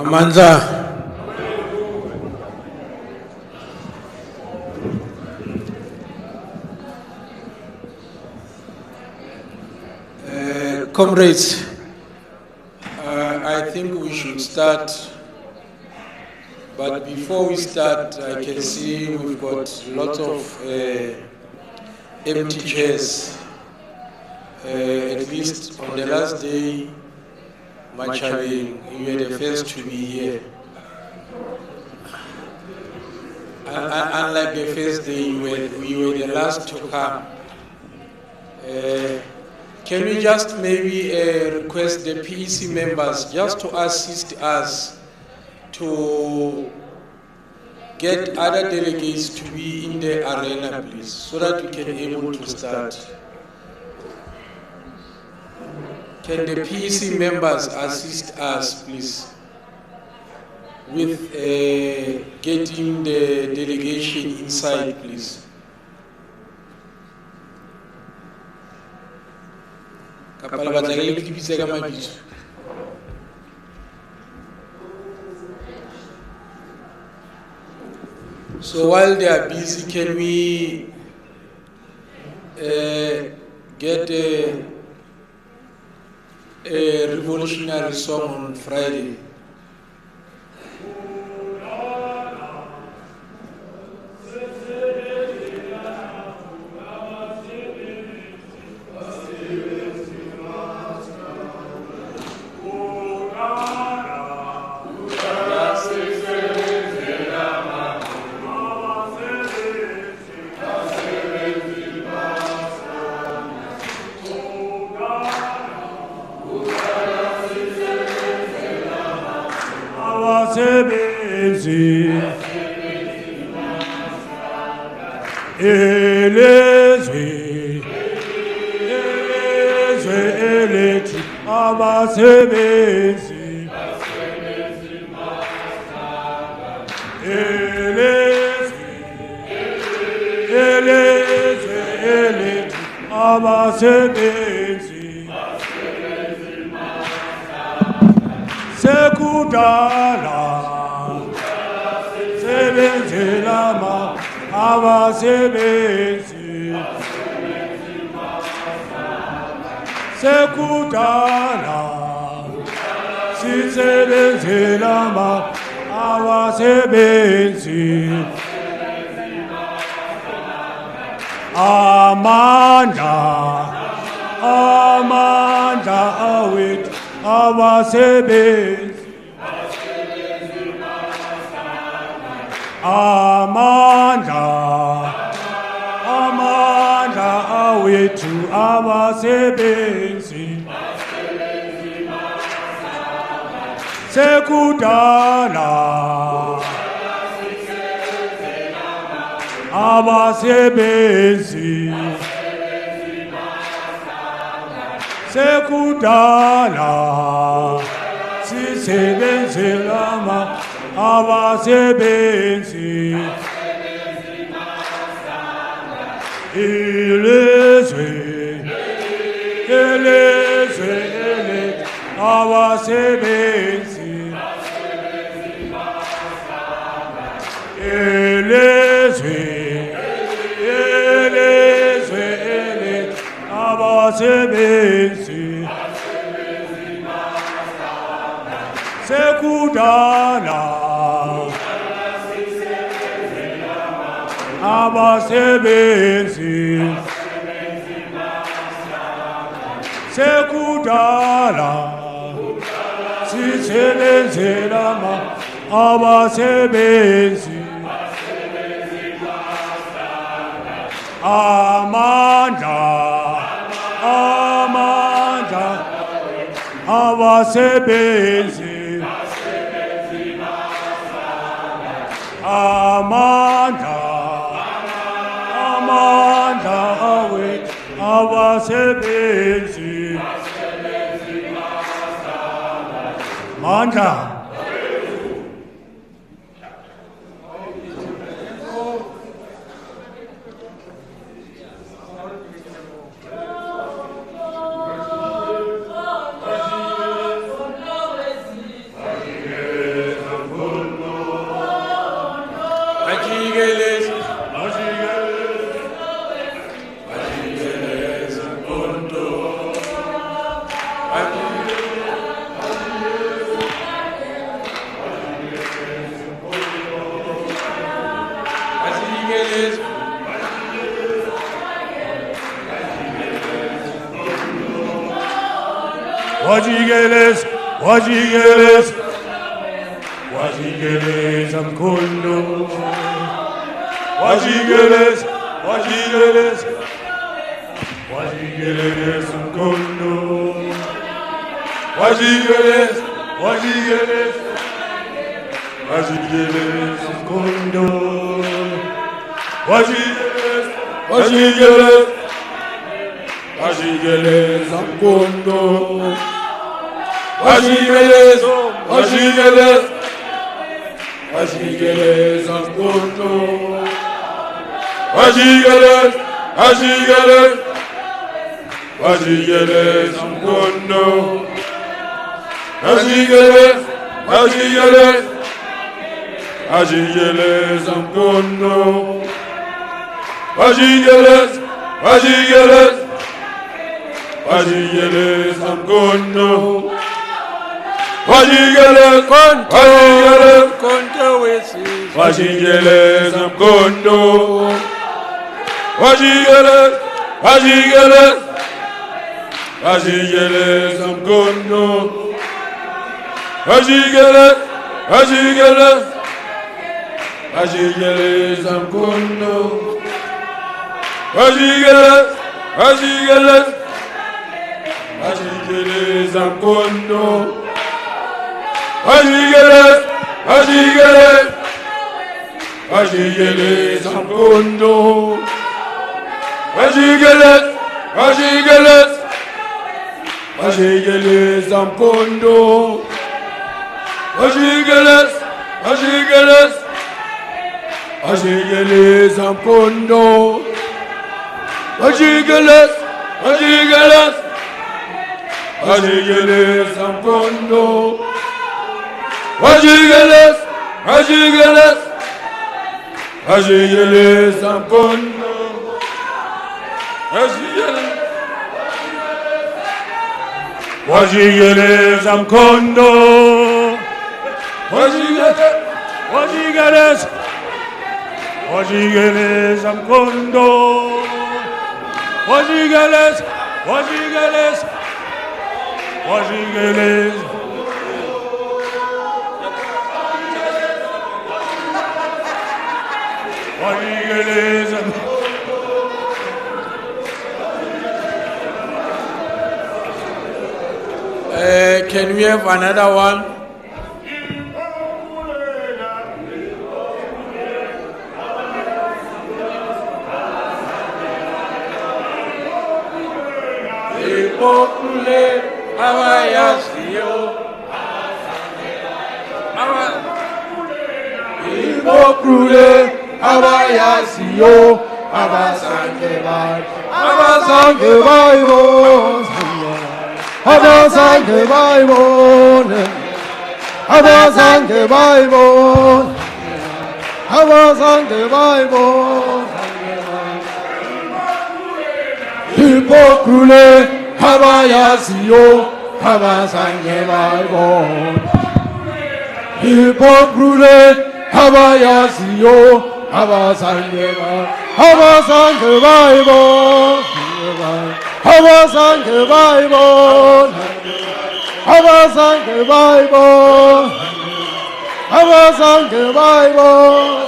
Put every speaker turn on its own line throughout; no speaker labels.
Amandla. Comrades, I think we should start, but before we start, I can see we've got lots of empty chairs. At least on the last day, Machaving, you were the first to be here. Unlike the first day, you were the last to come. Can we just maybe request the PEC members just to assist us to get other delegates to be in the arena, please, so that we can be able to start. Can the PEC members assist us, please, with getting the delegation inside, please? So while they are busy, can we get a revolutionary song on Friday?
abasebenzi sekudala sisebenzela abasebenzi ilizwe abasebenzi abasebenzi sekudala abasebenzi sekudala sisebenzela abasebenzi amandla abasebenzi amandla abasebenzi mandla wajigeles amkondo wajigeles amkondo wajigeles amkondo wajigeles amkondo wajigeles amkondo wajigeles amkondo wajigeles amkondo wajigeles amkondo wajigeles amkondo wajigeles amkondo wajigeles amkondo wajigeles amkondo wajigeles amkondo wajigeles amkondo wajigeles amkondo wajigeles amkondo wajigeles amkondo wajigeles amkondo wajigeles amkondo wajigeles
Can we have another one? Popcru abayaziyo. Popcru abayaziyo. Abazange bayibona. Abazange bayibona. Abazange bayibona. Abazange bayibona. Popcru abayaziyo. Abazange bayibona. Popcru abayaziyo. Abazange bayibona. Abazange bayibona. Abazange bayibona. Abazange bayibona. Abazange bayibona.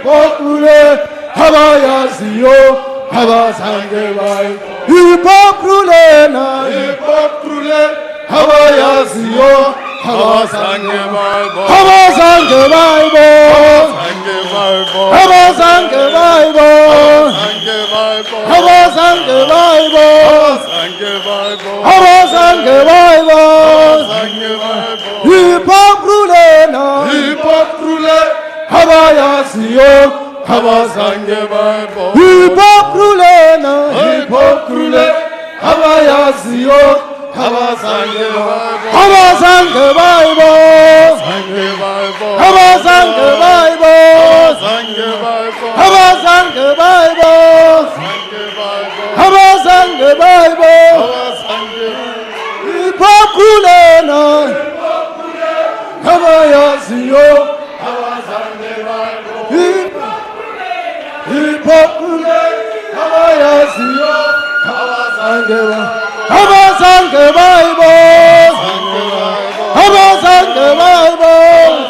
Popcru abayaziyo. Abazange bayibona. Popcru abayaziyo. Abazange bayibona. Abazange bayibona. Abazange bayibona. Abazange bayibona. Abazange bayibona. Popcru abayaziyo. Abazange bayibona. Popcru abayaziyo. Abazange bayibona. Abazange bayibona. Abazange bayibona. Abazange bayibona. Abazange bayibona. Popcru abayaziyo. Abazange bayibona. Popcru abayaziyo. Abazange bayibona. Abazange bayibona. Abazange bayibona. Abazange bayibona. Abazange bayibona. Popcru abayaziyo. Abazange bayibona. Popcru abayaziyo. Abazange bayibona. Abazange bayibona.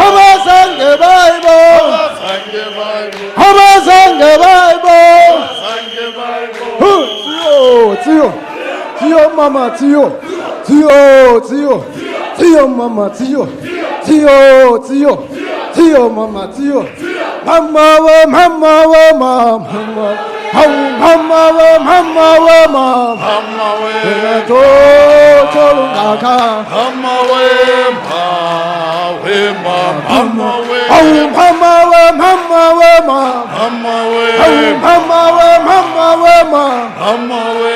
Abazange bayibona. Abazange bayibona. Abazange bayibona. Tiyo mama tiyo. Tiyo mama tiyo. Tiyo mama tiyo. Mama we mama. Mama we mama. Mama we tolungaka. Mama we mama we. Mama we mama. Mama we mama we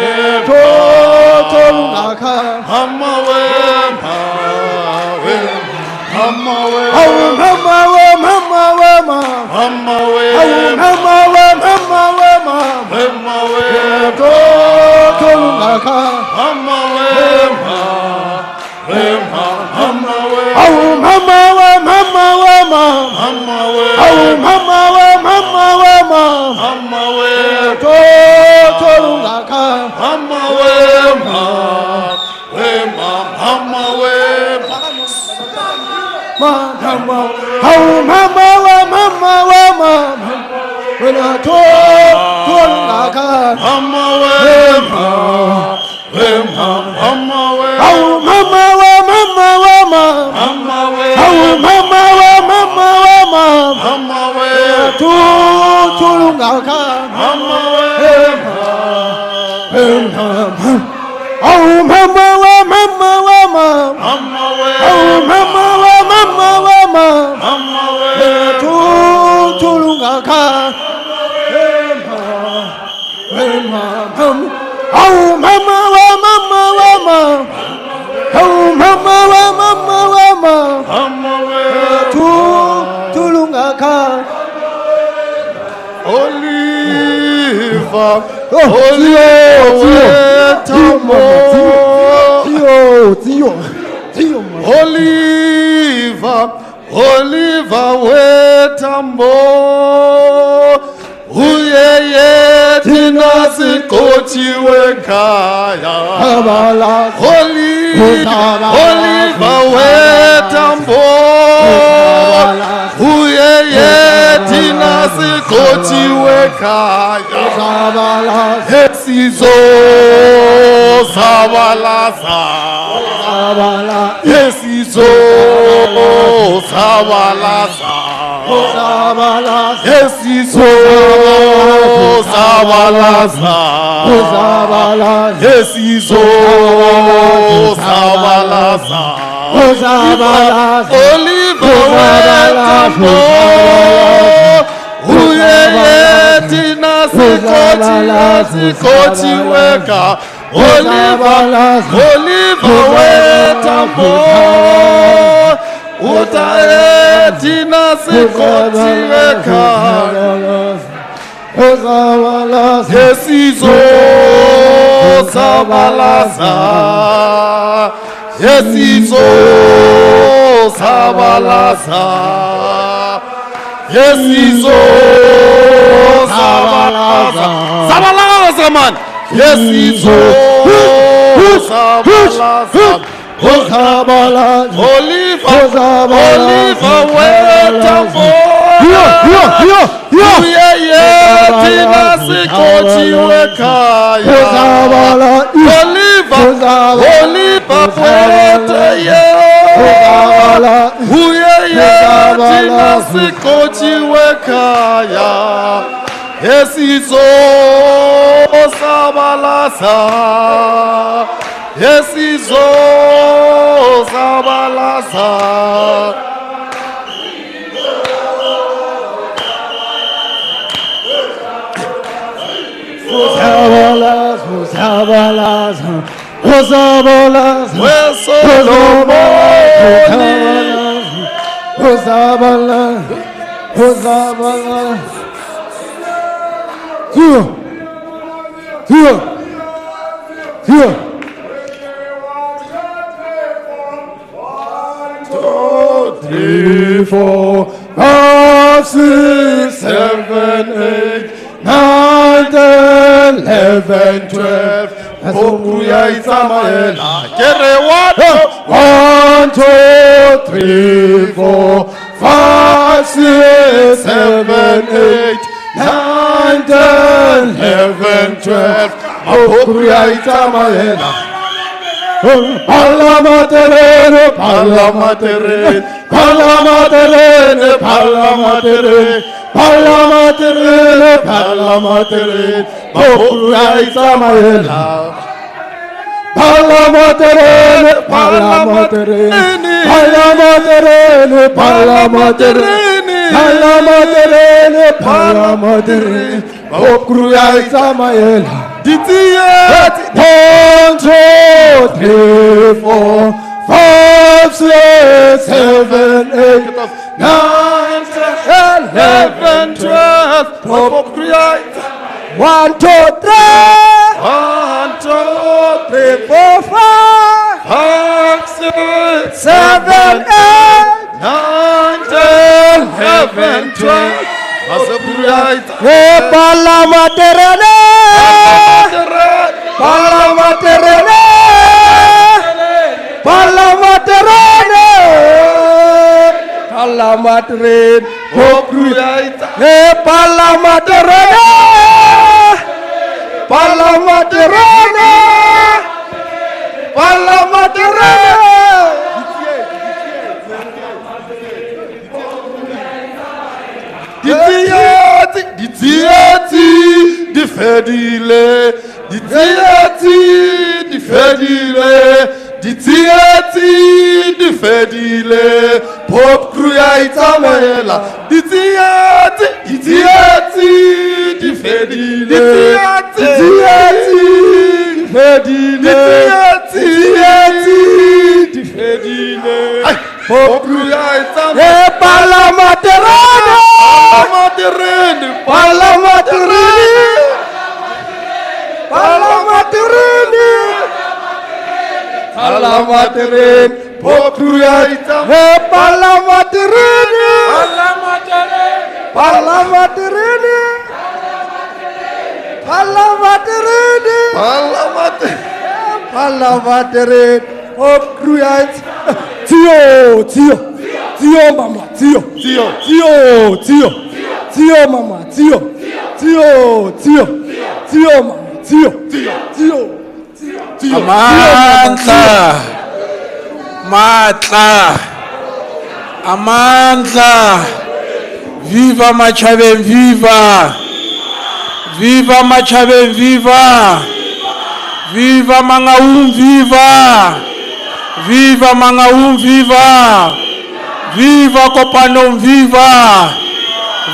tolungaka. Mama we mama we. Mama we mama. Mama we tolungaka. Mama we mama we. Mama we mama. Mama we tolungaka. Mama we mama we. Oliver wetambo uyeye tina
nasikochiwe kaya Oliver wetambo uyeye nasikochiwe kaya Yesizo sabalaza Yesizo sabalaza Yesizo sabalaza Yesizo sabalaza Oliver wetambo uyeye nasikochiweka Oliver wetambo utaeti nasikochiweka Yesizo sabalaza Yesizo sabalaza Yesizo sabalaza Sabalaza man Yesizo sabalaza Oliver wetambo uyeye nasikochiweka Oliver wetaye uyeye nasikochiweka Yesizo sabalaza Yesizo sabalaza Three, 4, 5, 6, 7, 8, 9, 10, 11, 12. Popcru ya Isamaela. Kere what? 1, 2, 3, 4, 5, 6, 7, 8, 9, 10, 11, 12. Popcru ya Isamaela. Parlamaterene, parlamaterene, parlamaterene, parlamaterene, parlamaterene, parlamaterene, Popcru ya Isamaela. Parlamaterene, parlamaterene, parlamaterene, parlamaterene, parlamaterene, parlamaterene, Popcru ya Isamaela. 1, 2, 3, 4, 5, 6, 7, 8, 9, 10, 11, 12. Popcru ya 1, 2, 3. 1, 2, 3, 4, 5, 6, 7, 8, 9, 10, 11, 12. Parlamaterene, parlamaterene, parlamaterene, parlamaterene, Popcru ya parlamaterene, parlamaterene, parlamaterene. Di fedile, di fedile, di fedile, Popcru ya Isamaela. Di fedile, di fedile, Popcru ya Isamaela. Parlamaterene, parlamaterene, parlamaterene, parlamaterene, Popcru ya Isamaela. Parlamaterene, parlamaterene, parlamaterene, Palamatereni. Palamatereni. Popcru yaitsa. Tio mama, tio mama, tio mama,
Amandla. Viva Machabeng, viva! Viva Machabeng, viva! Viva Mangaung, viva! Viva Mangaung, viva! Viva Kopanom, viva!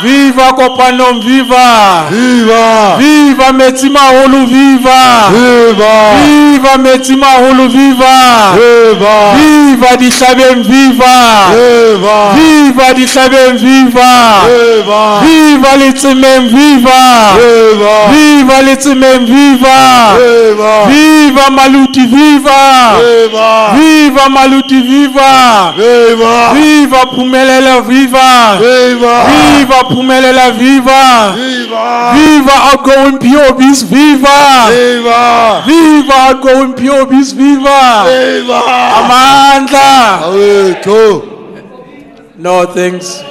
Viva Kopanom, viva!
viva,
Viva Metsimaholo, viva!
viva,
Viva Metsimaholo, viva!
viva,
Viva Dihlabeng, viva!
viva,
Viva Dihlabeng, viva!
viva,
Viva Letsemeng, viva!
viva,
Viva Letsemeng, viva!
viva,
Viva Maluti, viva!
viva,
Viva Maluti, viva!
viva,
Viva Phumelela, viva!
viva,
Viva Phumelela, viva!
viva,
Viva outgoing POBs, viva!
viva,
Viva outgoing POBs, viva!
viva.
Amandla!
Awethu.
No thanks.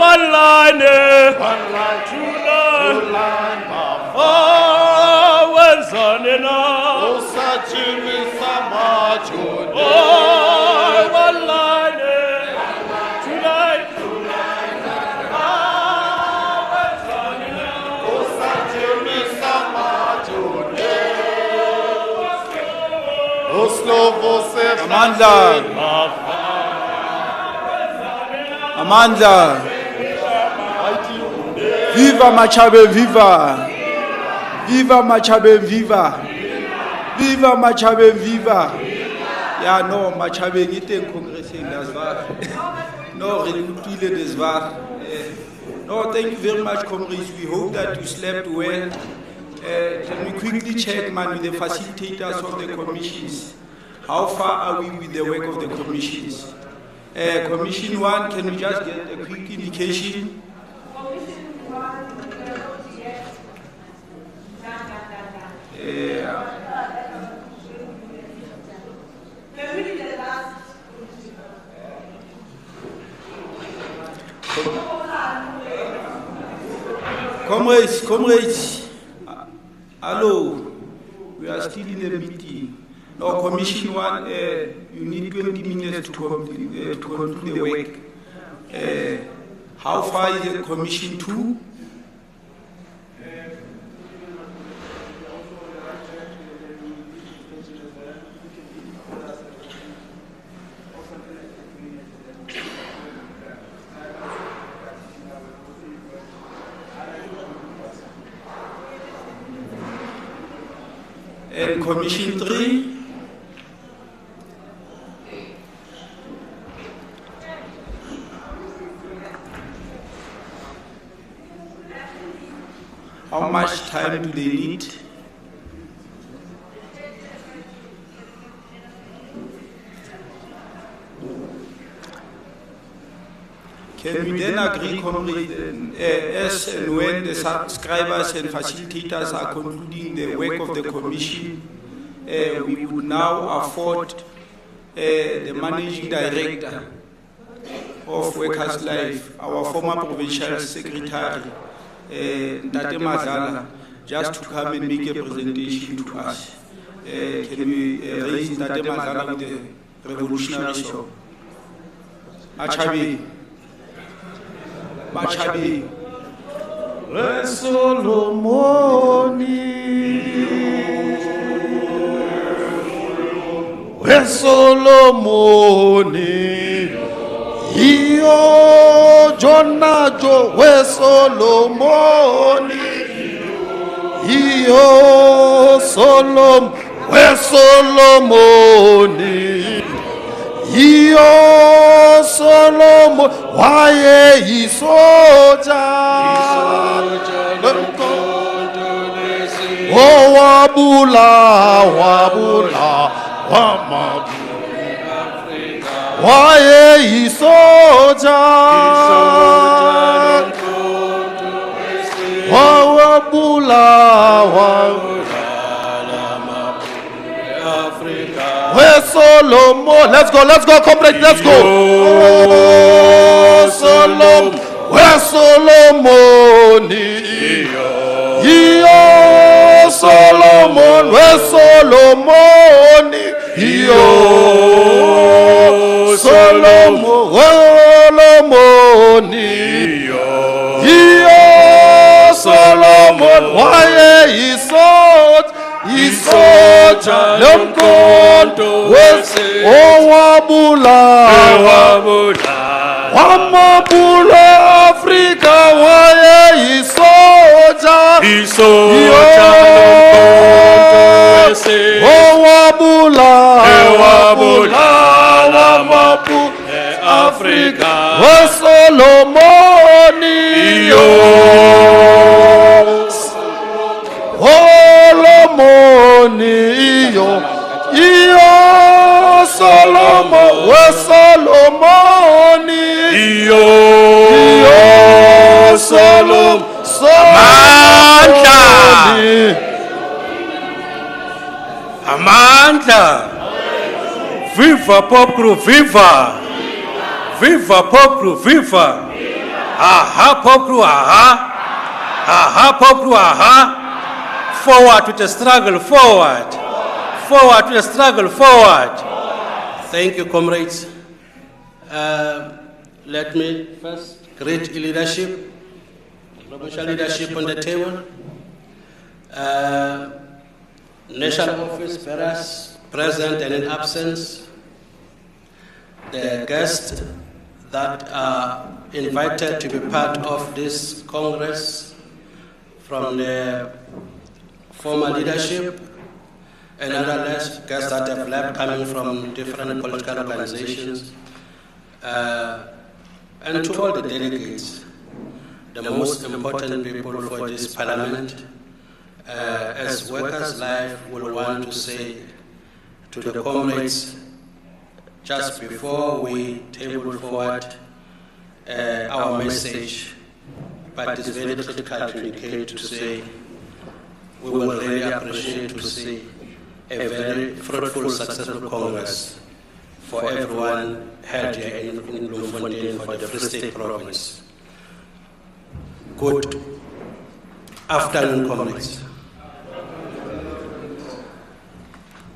One line, two line, one son in all. One line, two line, one son in
Amandla. Viva Machabeng, viva! Viva Machabeng, viva! Viva Machabeng, viva! Yeah, no, Machabeng iteng congressing, das war. No, really, das war. No, thank you very much, comrades. We hope that you slept well. Can we quickly check, man, with the facilitators of the commissions? How far are we with the work of the commissions? Commission 1, can we just get a quick indication? Comrades, hello, we are still in the meeting. No, Commission 1, you need 20 minutes to conclude the work. How far is the Commission 2? And Commission 3? How much time do they need? Can we then agree, comrades, as and when the subscribers and facilitators are concluding the work of the commission, we would now afford the managing director of Workers' Life, our former provincial secretary, Ntate Madlala, just to come and make a presentation to us. Can we raise Ntate Madlala with the revolutionary song? Machabeng.
Solomoni, io Jonajo, we Solomoni, io we Solomoni, iyo Solomon wayeyisoja oh wabula wayeyisoja wabula where Solomon, let's go, comrade, let's go. Oh, Solomon, where Solomon, iyo Solomon, where Solomon, iyo Solomon, iyo Solomon, why is isoja lomkhonto wese owabula wamabula Afrika waye isoja lomkhonto wese owabula wamabula Afrika weSolomoni iyo Solomon weSolomoni iyo Solomon
Amandla. Viva Popcru, viva. Viva Popcru, viva. Aha Popcru, aha. Aha Popcru, aha. Forward with the struggle, forward. Forward with the struggle, forward. Thank you, comrades. Let me first greet leadership, provincial leadership on the table. National office bearers present and in absence. The guests that are invited to be part of this Congress from the former leadership and other guests that have left coming from different political organizations, and to all the delegates, the most important people for this parliament. As Workers' Life will want to say to the comrades, just before we table forward our message, but it's very critical to indicate to say we will really appreciate to see a very fruitful, successful Congress for everyone held here in Bloemfontein for the Free State Province. Good afternoon, comrades.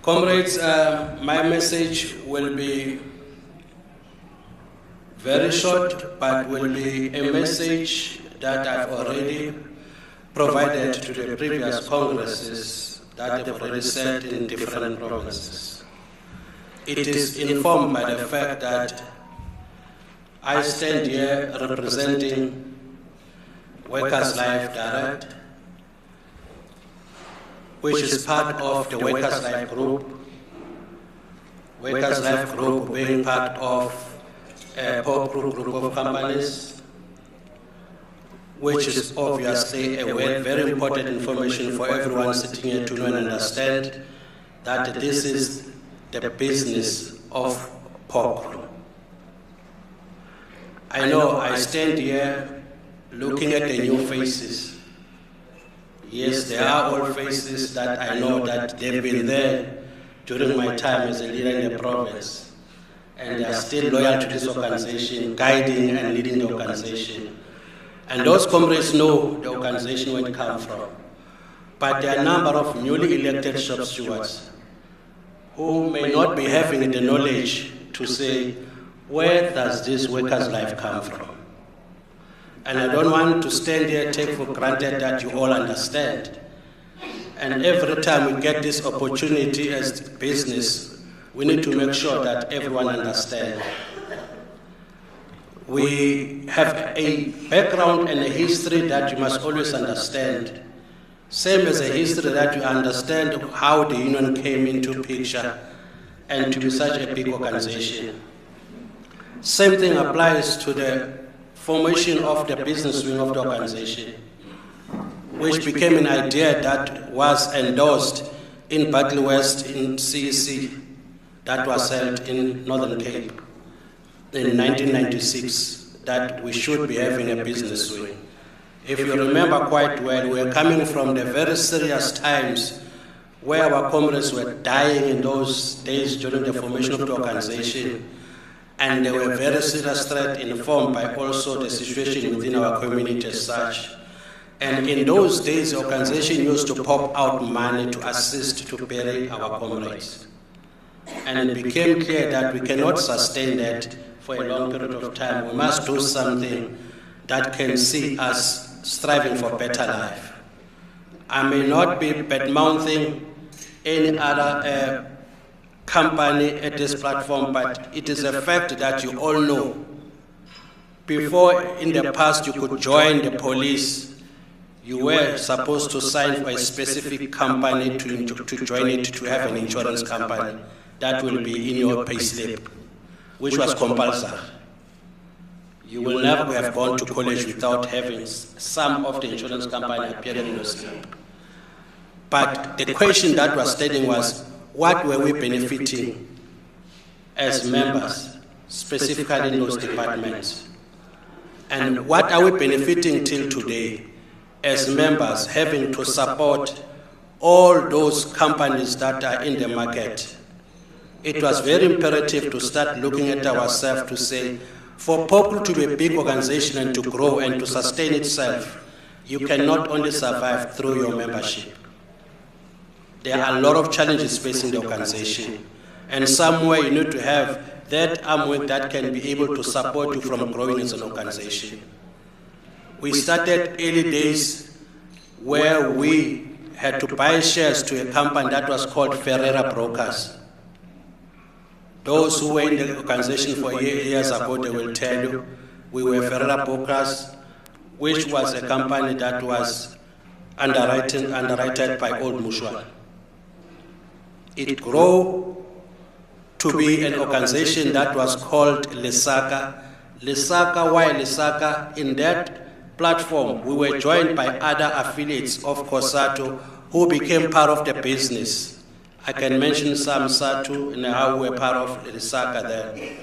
Comrades, my message will be very short, but will be a message that I've already provided to the previous Congresses that have already said in different provinces. It is informed by the fact that I stand here representing Workers' Life Direct, which is part of the Workers' Life Group. Workers' Life Group being part of a Popcru group of companies, which is obviously a very important information for everyone sitting here to know and understand that this is the business of Popcru. I know I stand here looking at the new faces. Yes, there are old faces that I know that they've been there during my time as a leader in the province, and they are still loyal to this organization, guiding and leading the organization. And those comrades know the organization where it comes from. But there are a number of newly elected shop stewards who may not be having the knowledge to say, where does this workers' life come from? And I don't want to stand here and take for granted that you all understand. And every time we get this opportunity as business, we need to make sure that everyone understands. We have a background and a history that you must always understand. Same as a history that you understand how the union came into picture and to be such a big organization. Same thing applies to the formation of the business wing of the organization, which became an idea that was endorsed in Battle West in CEC that was held in Northern Cape in 1996, that we should be having a business wing. If you remember quite well, we were coming from the very serious times where our comrades were dying in those days during the formation of the organization, and there were very serious threats informed by also the situation within our community as such. And in those days, the organization used to pop out money to assist to bury our comrades. And it became clear that we cannot sustain that for a long period of time. We must do something that can see us striving for better life. I may not be bad-mouthing any other company at this platform, but it is a fact that you all know. Before, in the past, you could join the police. You were supposed to sign for a specific company to join it, to have an insurance company. That will be in your payslip, which was compulsory. You will never have gone to college without having some of the insurance company appearing in your slip. But the question that was stating was, what were we benefiting as members, specifically in those departments? And what are we benefiting till today as members, having to support all those companies that are in the market? It was very imperative to start looking at ourselves to say, for Popcru to be a big organization and to grow and to sustain itself, you cannot only survive through your membership. There are a lot of challenges facing the organization, and somewhere you need to have that armwork that can be able to support you from growing as an organization. We started early days where we had to buy shares to a company that was called Ferreira Brokers. Those who were in the organization for years ago, they will tell you, we were Ferreira Brokers, which was a company that was underwritten by Old Mutual. It grew to be an organization that was called Lesaka. Lesaka, why Lesaka? In that platform, we were joined by other affiliates of Kosato who became part of the business. I can mention some Satu and how we're part of Lesaka there,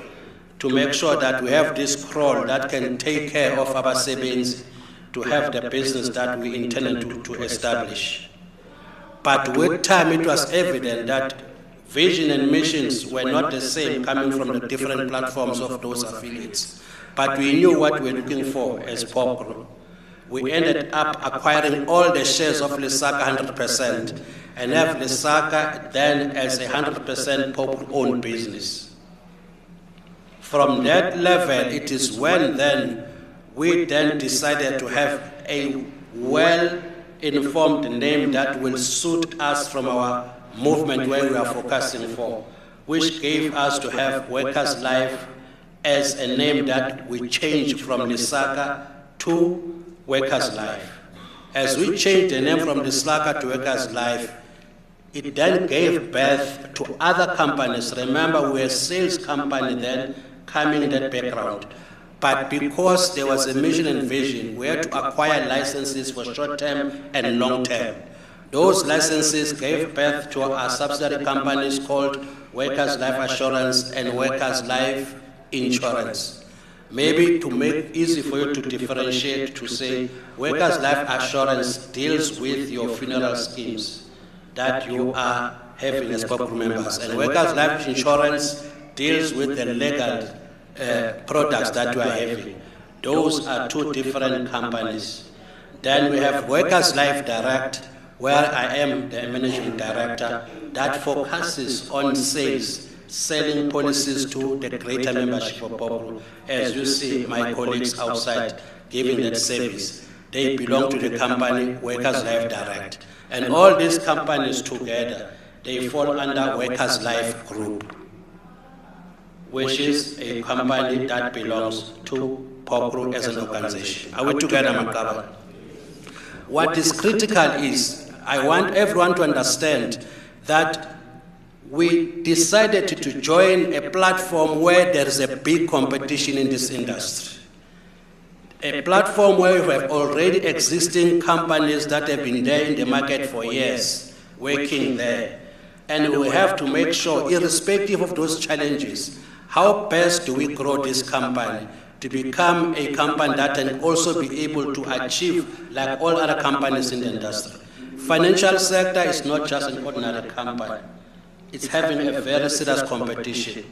to make sure that we have this crawl that can take care of our savings to have the business that we intended to establish. But with time, it was evident that vision and missions were not the same coming from the different platforms of those affiliates. But we knew what we were looking for as Popcru. We ended up acquiring all the shares of Lesaka 100% and have Lesaka then as a 100% Popcru-owned business. From that level, it is when then we then decided to have a well-informed name that will suit us from our movement where we are focusing for, which gave us to have Workers' Life as a name that we changed from Lesaka to Workers' Life. As we changed the name from Lesaka to Workers' Life, it then gave birth to other companies. Remember, we were a sales company then coming in that background. But because there was a mission and vision, we had to acquire licenses for short-term and long-term. Those licenses gave birth to our subsidiary companies called Workers' Life Assurance and Workers' Life Insurance. Maybe to make it easy for you to differentiate, to say Workers' Life Assurance deals with your funeral schemes that you are having as Popcru members, and Workers' Life Insurance deals with the legal products that you are having. Those are two different companies. Then we have Workers' Life Direct, where I am the managing director, that focuses on sales, selling policies to the greater membership of Popcru. As you see my colleagues outside giving that service, they belong to the company Workers' Life Direct. And all these companies together, they fall under Workers' Life Group, which is a company that belongs to Popcru as an organization. Are we together, Makaba? What is critical is, I want everyone to understand that we decided to join a platform where there is a big competition in this industry. A platform where we have already existing companies that have been there in the market for years, working there. And we have to make sure, irrespective of those challenges, how best do we grow this company to become a company that can also be able to achieve like all other companies in the industry. Financial sector is not just an ordinary company. It's having a very serious competition.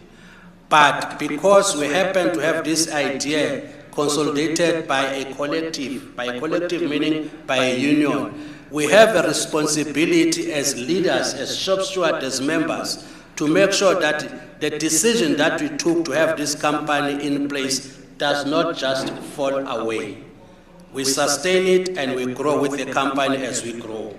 But because we happen to have this idea consolidated by a collective meaning by a union, we have a responsibility as leaders, as shop stewards, as members, to make sure that the decision that we took to have this company in place does not just fall away. We sustain it and we grow with the company as we grow.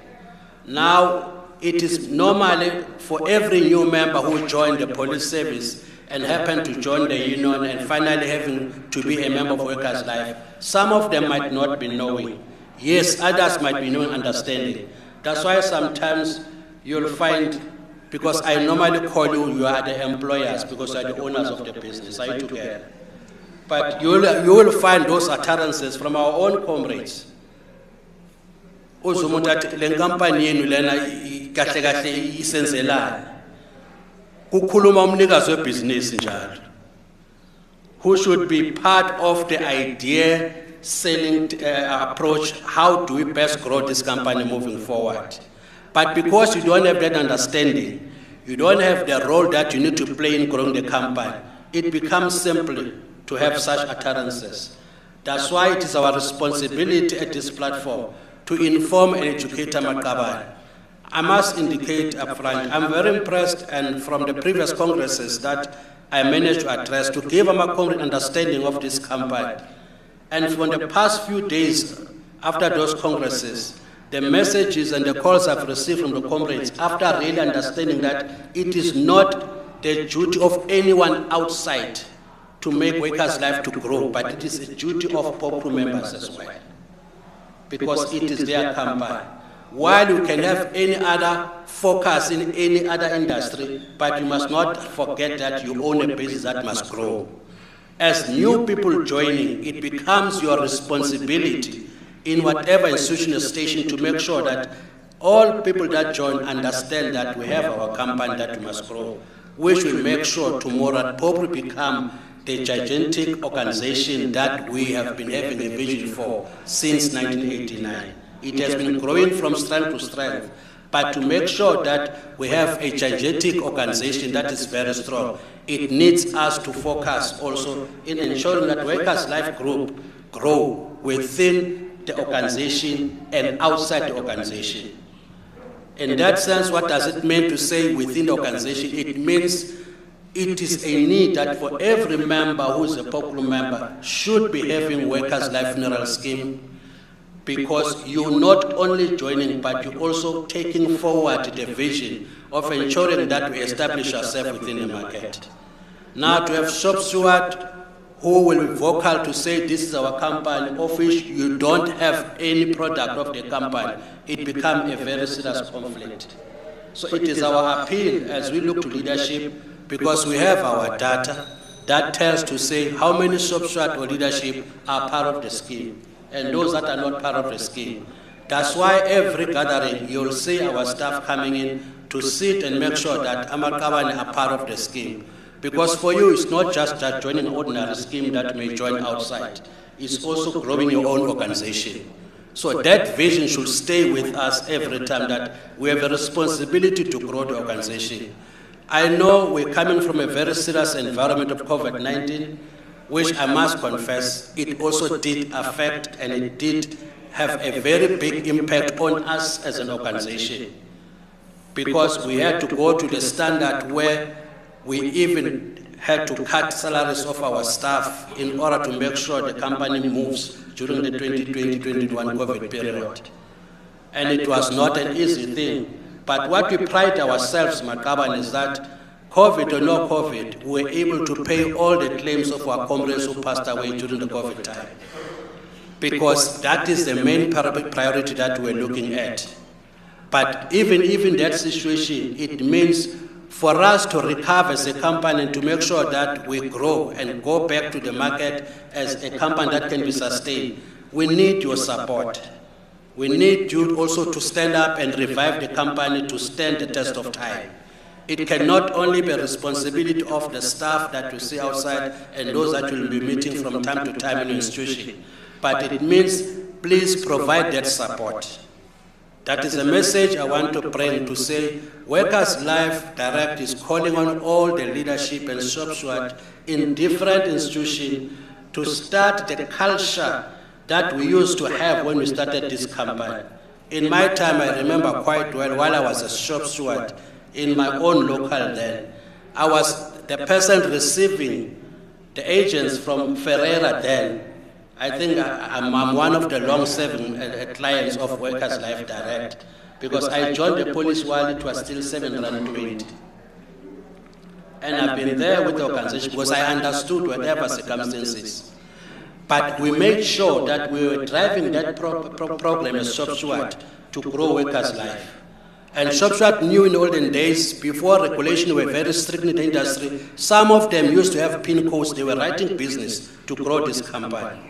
Now, it is normally for every new member who joined the police service and happen to join the union and finally having to be a member of Workers' Life, some of them might not be knowing. Yes, others might be knowing, understanding. That's why sometimes you'll find, because I normally call you are the employers because you are the owners of the business, are you together? But you will find those utterances from our own comrades. Uzumutat lenkampani yenu lena kahle kahle isenzelana. Kukhuluma umnikazi webusiness njalo. Who should be part of the idea selling approach, how do we best grow this company moving forward? But because you don't have that understanding, you don't have the role that you need to play in growing the company, it becomes simple to have such utterances. That's why it is our responsibility at this platform to inform and educate Amakabane. I must indicate up front, I'm very impressed, and from the previous congresses that I managed to address, to give them a concrete understanding of this company. And for the past few days after those congresses, the messages and the calls I've received from the comrades after really understanding that it is not the duty of anyone outside to make Workers' Life to grow, but it is a duty of Popcru members as well, because it is their company. While you can have any other focus in any other industry, but you must not forget that you own a business that must grow. As new people joining, it becomes your responsibility in whatever institutional station to make sure that all people that join understand that we have our company that we must grow, which will make sure tomorrow that Popcru become the gigantic organization that we have been having a vision for since 1989. It has been growing from strength to strength, but to make sure that we have a gigantic organization that is very strong, it needs us to focus also in ensuring that Workers' Life Group grow within the organization and outside the organization. In that sense, what does it mean to say within the organization? It means it is a need that for every member who is a Popcru member should be having Workers' Life Funeral Scheme, because you're not only joining, but you're also taking forward the vision of ensuring that we establish ourselves within the market. Now to have shop steward who will be vocal to say this is our company, of which you don't have any product of the company, it becomes a very serious conflict. So it is our appeal as we look to leadership, because we have our data that tells to say how many shop steward or leadership are part of the scheme, and those that are not part of the scheme. That's why every gathering you'll see our staff coming in to sit and make sure that Amakabane are part of the scheme. Because for you, it's not just that joining an ordinary scheme that may join outside. It's also growing your own organization. So that vision should stay with us every time, that we have a responsibility to grow the organization. I know we're coming from a very serious environment of COVID-19, which I must confess, it also did affect and it did have a very big impact on us as an organization, because we had to go to the standard where we even had to cut salaries of our staff in order to make sure the company moves during the 2020-21 COVID period. And it was not an easy thing. But what we pride ourselves, Makaban, is that COVID or no COVID, we were able to pay all the claims of our comrades who passed away during the COVID time. Because that is the main priority that we're looking at. But even that situation, it means for us to recover as a company and to make sure that we grow and go back to the market as a company that can be sustained, we need your support. We need you also to stand up and revive the company to stand the test of time. It cannot only be a responsibility of the staff that you see outside and those that will be meeting from time to time in the institution, but it means please provide that support. That is a message I want to bring to say Workers' Life Direct is calling on all the leadership and subswat in different institutions to start the culture that we used to have when we started this company. In my time, I remember quite well, while I was a shop steward in my own local then, I was the person receiving the agents from Ferreira then. I think I'm one of the long-serving clients of Workers' Life Direct because I joined the police while it was still 720. And I've been there with the organization because I understood whatever circumstances. But we made sure that we were driving that program as ShopSwat to grow Workers' Life. And ShopSwat knew in olden days, before regulations were very strict in the industry, some of them used to have PIN codes. They were writing business to grow this company.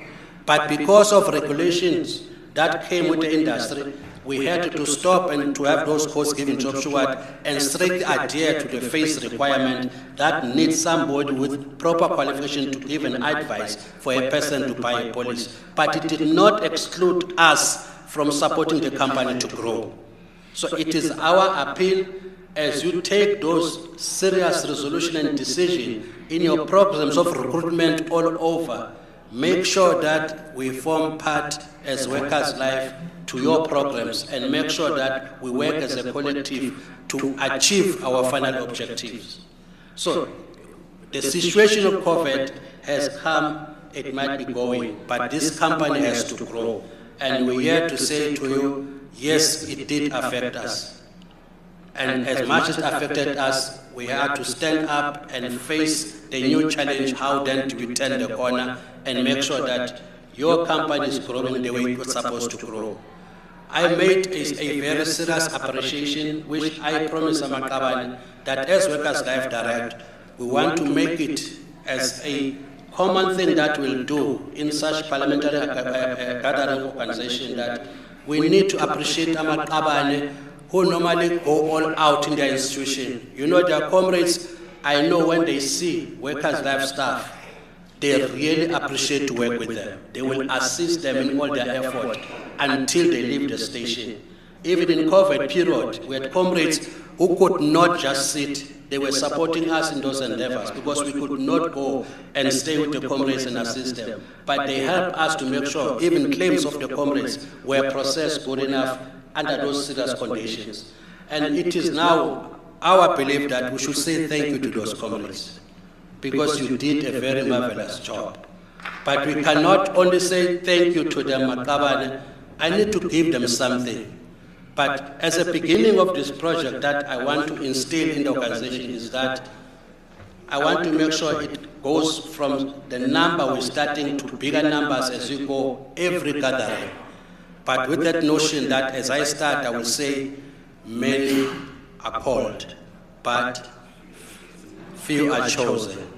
But because of regulations that came with the industry, we had to stop and to have those codes given to ShopSwat and strictly adhere to the face requirement that needs somebody with proper qualification to give an advice for a person to buy a policy. But it did not exclude us from supporting the company to grow. So it is our appeal as you take those serious resolution and decision in your programs of recruitment all over, make sure that we form part as Workers' Life to your programs and make sure that we work as a collective to achieve our final objectives. So the situation of COVID has come, it might be going, but this company has to grow. And we're here to say to you, yes, it did affect us. And as much as it affected us, we had to stand up and face the new challenge, how then do we turn the corner and make sure that your company is growing the way it was supposed to grow. I made a very serious appreciation, which I promised Amakabani, that as Workers' Life Direct, we want to make it as a common thing that we'll do in such parliamentary gathering organization that we need to appreciate Amakabani who normally go all out in their institution. You know, their comrades, I know when they see Workers' Life staff, they really appreciate to work with them. They will assist them in all their effort until they leave the station. Even in COVID period, we had comrades who could not just sit. They were supporting us in those endeavors because we could not go and stay with the comrades and assist them. But they helped us to make sure even claims of the comrades were processed good enough under those serious conditions. And it is now our belief that we should say thank you to those comrades because you did a very marvelous job. But we cannot only say thank you to them, Makabane. I need to give them something. But as a beginning of this project that I want to instill in the organization is that I want to make sure it goes from the number we're starting to bigger numbers as you go every gathering. But with that notion that as I start, I will say many are called, but few are chosen.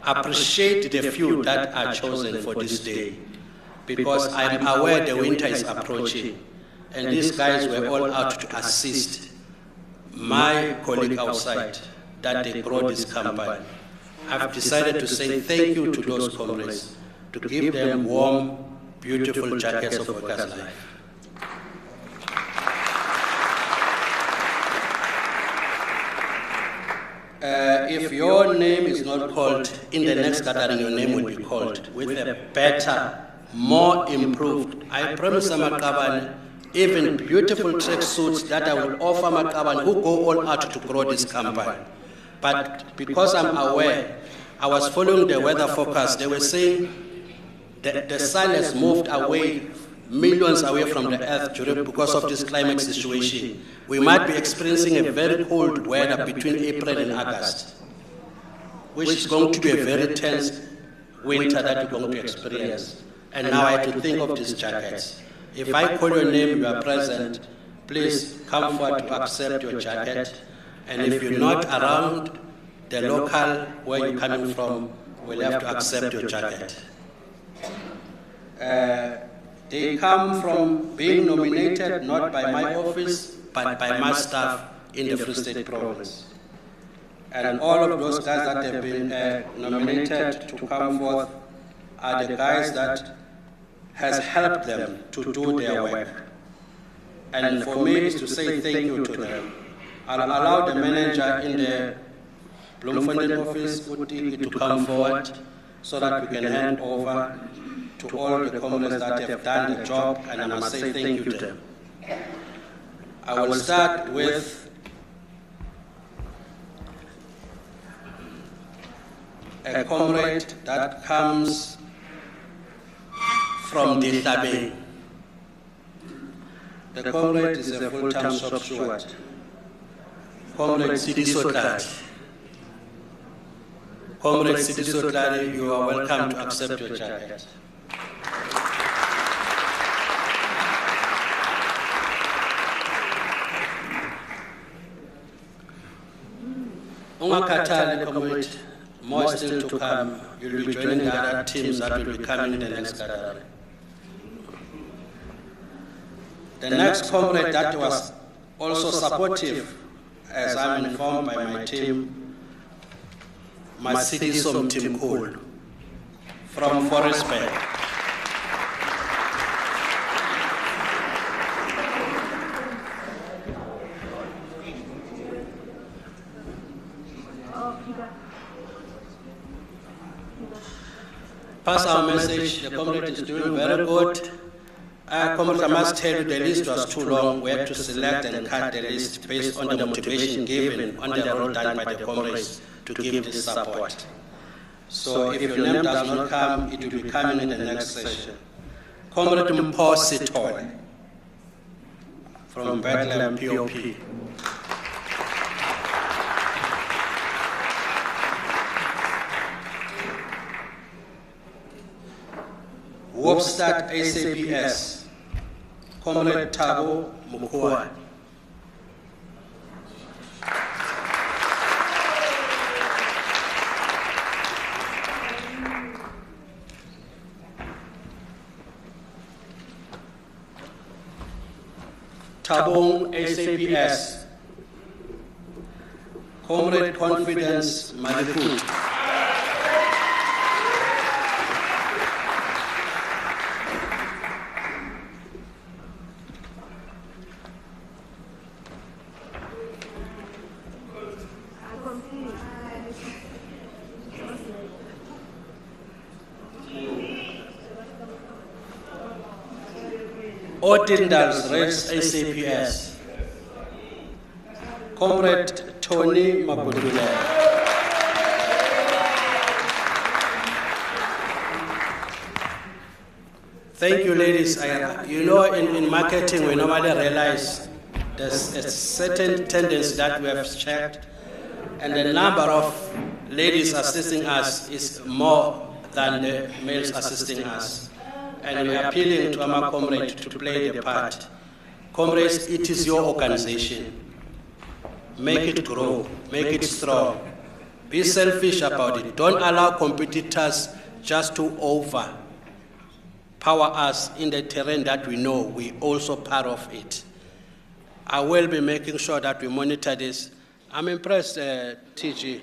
Appreciate the few that are chosen for this day, because I'm aware the winter is approaching, and these guys were all out to assist my colleague outside that they grow this company. I've decided to say thank you to those comrades, to give them warm, beautiful jackets of Workers' Life. If your name is not called, in the next gathering your name will be called with a better, more improved. I promise Makabane, even beautiful track suits that I will offer Makabane who go all out to grow this company. But because I'm aware, I was following the weather forecast, they were saying that the sun has moved away, millions away from the earth because of this climate situation. We might be experiencing a very cold weather between April and August, which is going to be a very tense winter that we're going to experience. And now I have to think of these jackets. If I call your name, you are present, please come forward to accept your jacket. And if you're not around, the local where you're coming from will have to accept your jacket. They come from being nominated not by my office, but by my staff in the Free State Province. And all of those guys that have been nominated to come forth are the guys that has helped them to do their work. And for me is to say thank you to them. I'll allow the manager in the Bloemfontein office to come forward so that we can hand over to all the comrades that have done the job, and I must say thank you to them. I will start with a comrade that comes from the Tabeng. The comrade is a full-time shop steward. Comrade Sidi Sotlari. Comrade Sidi Sotlari, you are welcome to accept your jacket. Ungakhathali, comrade, more still to come. You'll be joining the other teams that will be coming in the next gathering. The next comrade that was also supportive, as I'm informed by my team, my citizen Tim Cole from Forest Bay. Pass our message. The comrade is doing very good. Comrade, I must tell you the list was too long. We had to select and cut the list based on the motivation given on the role done by the comrades to give this support. So if your name does not come, it will be coming in the next session. Comrade Mpho Sithole from Bethlehem POP. Wopstad ACPS, Comrade Thabo Mukua. Tabong ACPS, Comrade Confidence Maliku. Otindals Rex ACPS, Comrade Tony Mabudule. Thank you, ladies. You know, in marketing, we normally realize there's a certain tendency that we have checked, and the number of ladies assisting us is more than the males assisting us. And we are appealing to our comrades to play the part. Comrades, it is your organization. Make it grow, make it strong. Be selfish about it. Don't allow competitors just to overpower us in the terrain that we know we also part of it. I will be making sure that we monitor this. I'm impressed, TG.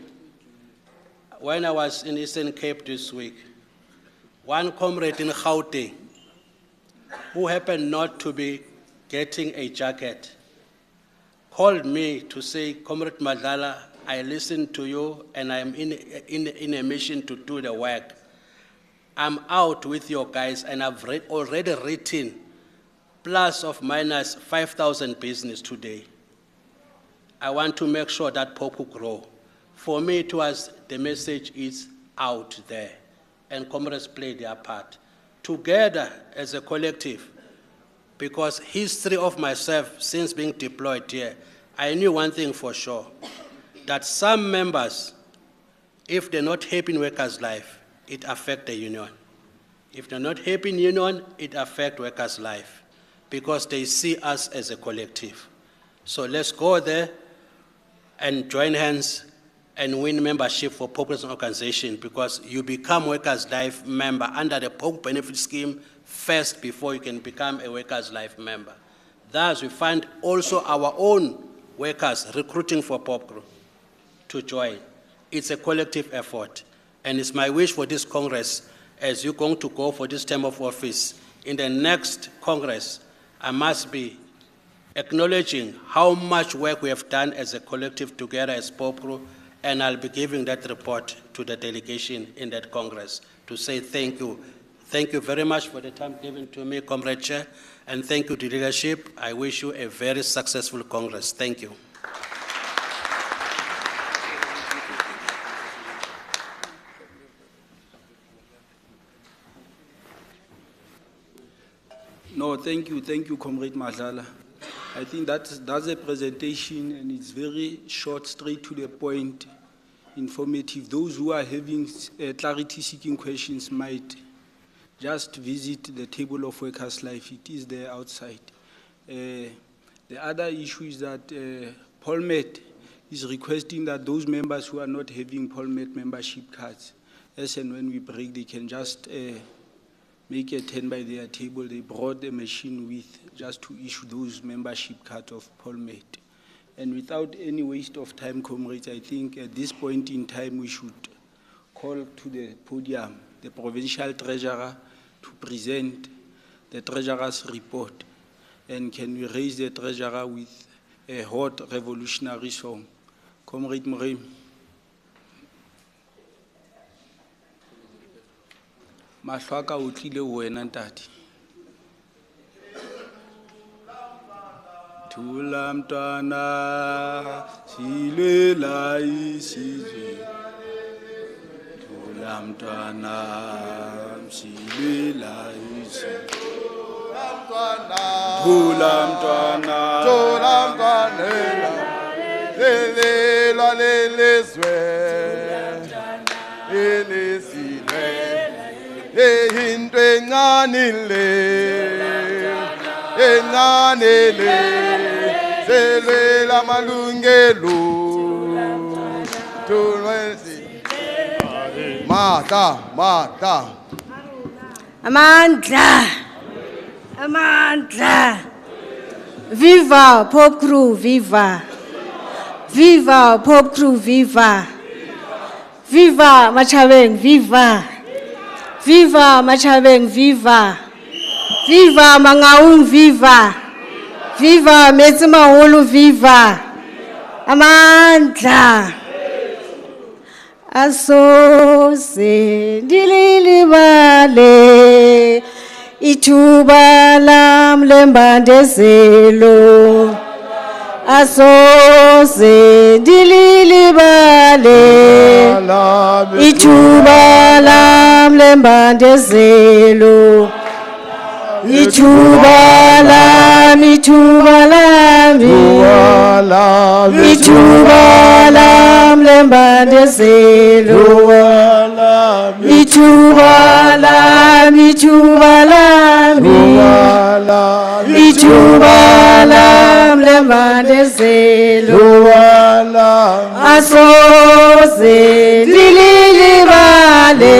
When I was in Eastern Cape this week, one comrade in Gauteng, who happened not to be getting a jacket, called me to say, Comrade Madlala, I listened to you and I'm in a mission to do the work. I'm out with your guys and I've already written plus or minus 5,000 business today. I want to make sure that Popcru grow. For me, it was the message is out there. And comrades play their part. Together as a collective, because history of myself since being deployed here, I knew one thing for sure, that some members, if they're not happy in workers' life, it affects the union. If they're not happy in union, it affects workers' life, because they see us as a collective. So let's go there and join hands and win membership for Popcru organization, because you become Workers' Life member under the Pope benefit scheme first before you can become a Workers' Life member. Thus, we find also our own workers recruiting for Popcru to join. It's a collective effort, and it's my wish for this Congress, as you're going to go for this term of office, in the next Congress, I must be acknowledging how much work we have done as a collective together as Popcru, and I'll be giving that report to the delegation in that Congress to say thank you. Thank you very much for the time given to me, Comrade Chair, and thank you to the leadership. I wish you a very successful Congress. Thank you.
No, thank you, Comrade Madlala. I think that's a presentation, and it's very short, straight to the point, informative. Those who are having clarity-seeking questions might just visit the table of Workers' Life. It is there outside. The other issue is that Polmet is requesting that those members who are not having Polmet membership cards, as and when we break, they can just make a turn by their table. They brought a machine with just to issue those membership cards of Polmet. And without any waste of time, comrades, I think at this point in time we should call to the podium the Provincial Treasurer to present the Treasurer's report. And can we raise the Treasurer with a hot revolutionary song? Comrade Mrem. Mahlwaka o tlile ho wena ntate. Thula mntwana silela isizwe. Thula mntwana silela isizwe. Thula mntwana silela lelizwe. Elizwe. Into encane le selwela amalungelo Mata
Amandla Viva Popcru, viva Popcru, viva Machabeng, viva Machabeng, viva Mangaung, viva Metsimaholo, viva Amandla Asose dililibale ithuba lam lembandezelo Asose dililibale ithuba lam lembandezelo ithuba lam lembandezelo ithuba lam lembandezelo Asose dililibale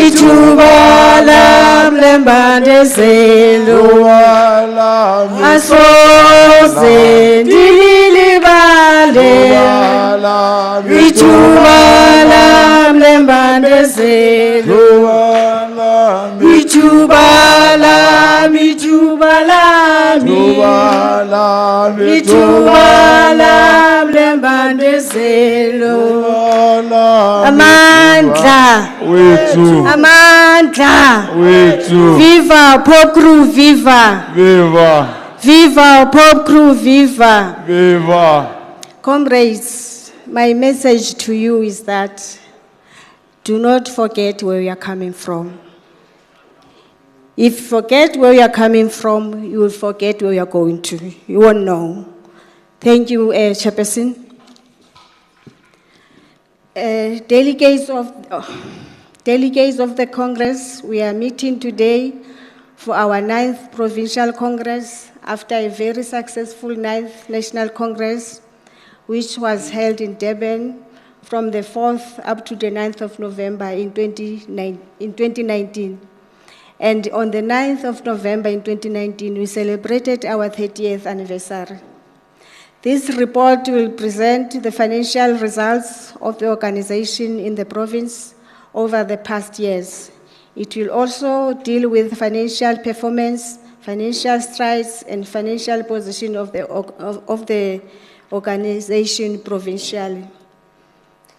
ithuba lam lembandezelo Asose dililibale ithuba lam lembandezelo ithuba lam lembandezelo Amandla Viva Popcru, viva Popcru, viva Comrades, my message to you is that do not forget where you are coming from. If you forget where you are coming from, you will forget where you are going to. You won't know. Thank you, Chairperson. Delegates of the Congress, we are meeting today for our 9th Provincial Congress after a very successful 9th National Congress. which was held in Durban from the 4th up to the 9th of November in 2019. And on the 9th of November in 2019, we celebrated our 30th anniversary. This report will present the financial results of the organization in the province over the past years. It will also deal with financial performance, financial strides, and financial position of the organization provincially.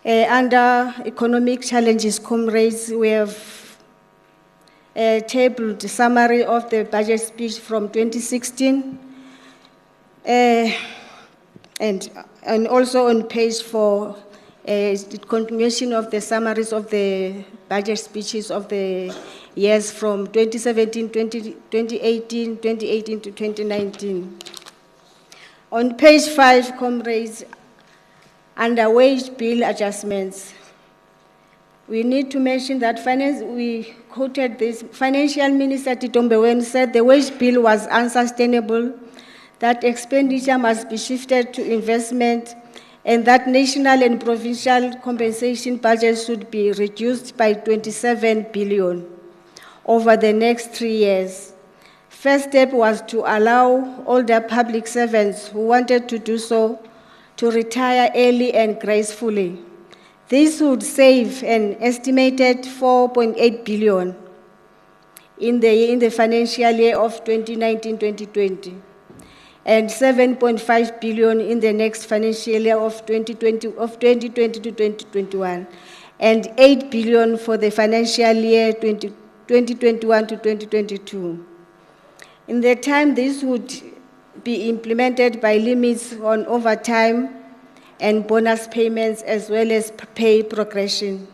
Under economic challenges, comrades, we have tabled a summary of the budget speech from 2016, and also on page 4, the continuation of the summaries of the budget speeches of the years from 2017, 2018 to 2019. On page 5, comrades, under wage bill adjustments, we need to mention that we quoted this. Financial Minister Tito Mboweni said the wage bill was unsustainable, that expenditure must be shifted to investment, and that national and provincial compensation budgets should be reduced by 27 billion over the next 3 years. First step was to allow older public servants who wanted to do so to retire early and gracefully. This would save an estimated 4.8 billion in the financial year of 2019-2020, and 7.5 billion in the next financial year of 2020 to 2021, and 8 billion for the financial year 2021 to 2022. In the time, this would be implemented by limits on overtime and bonus payments, as well as pay progression.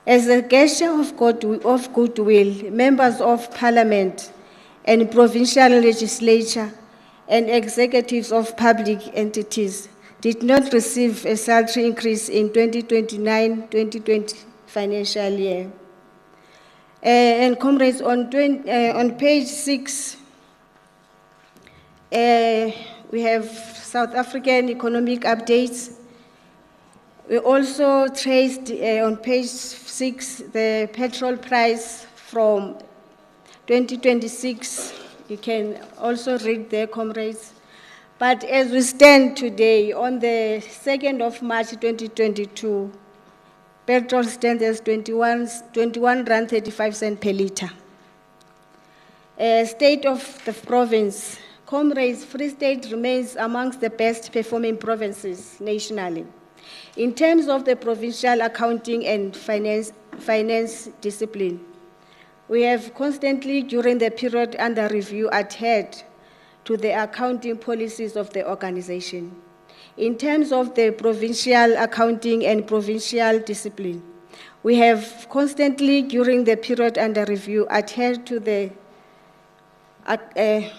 As a gesture of goodwill, members of parliament and provincial legislature and executives of public entities did not receive a salary increase in 2029-2020 financial year. And comrades, on page 6, we have South African economic updates. We also traced on page 6 the petrol price from 2026. You can also read there, comrades. But as we stand today, on the 2nd of March 2022, petrol stands as 21 rand 35 cents per litre. State of the province. Comrades, Free State remains amongst the best performing provinces nationally. In terms of the provincial accounting and finance discipline, we have constantly, during the period under review, adhered to the accounting policies of the organization. In terms of the provincial accounting and provincial discipline, we have constantly, during the period under review, adhered to the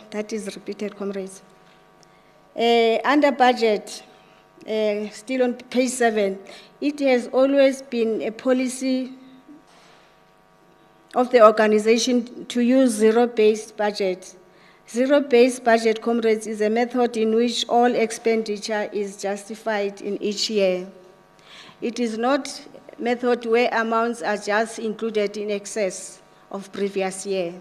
that is repeated, comrades. Under budget, still on page 7, it has always been a policy of the organization to use zero-based budget. Zero-based budget, comrades, is a method in which all expenditure is justified in each year. It is not a method where amounts are just included in excess of previous year.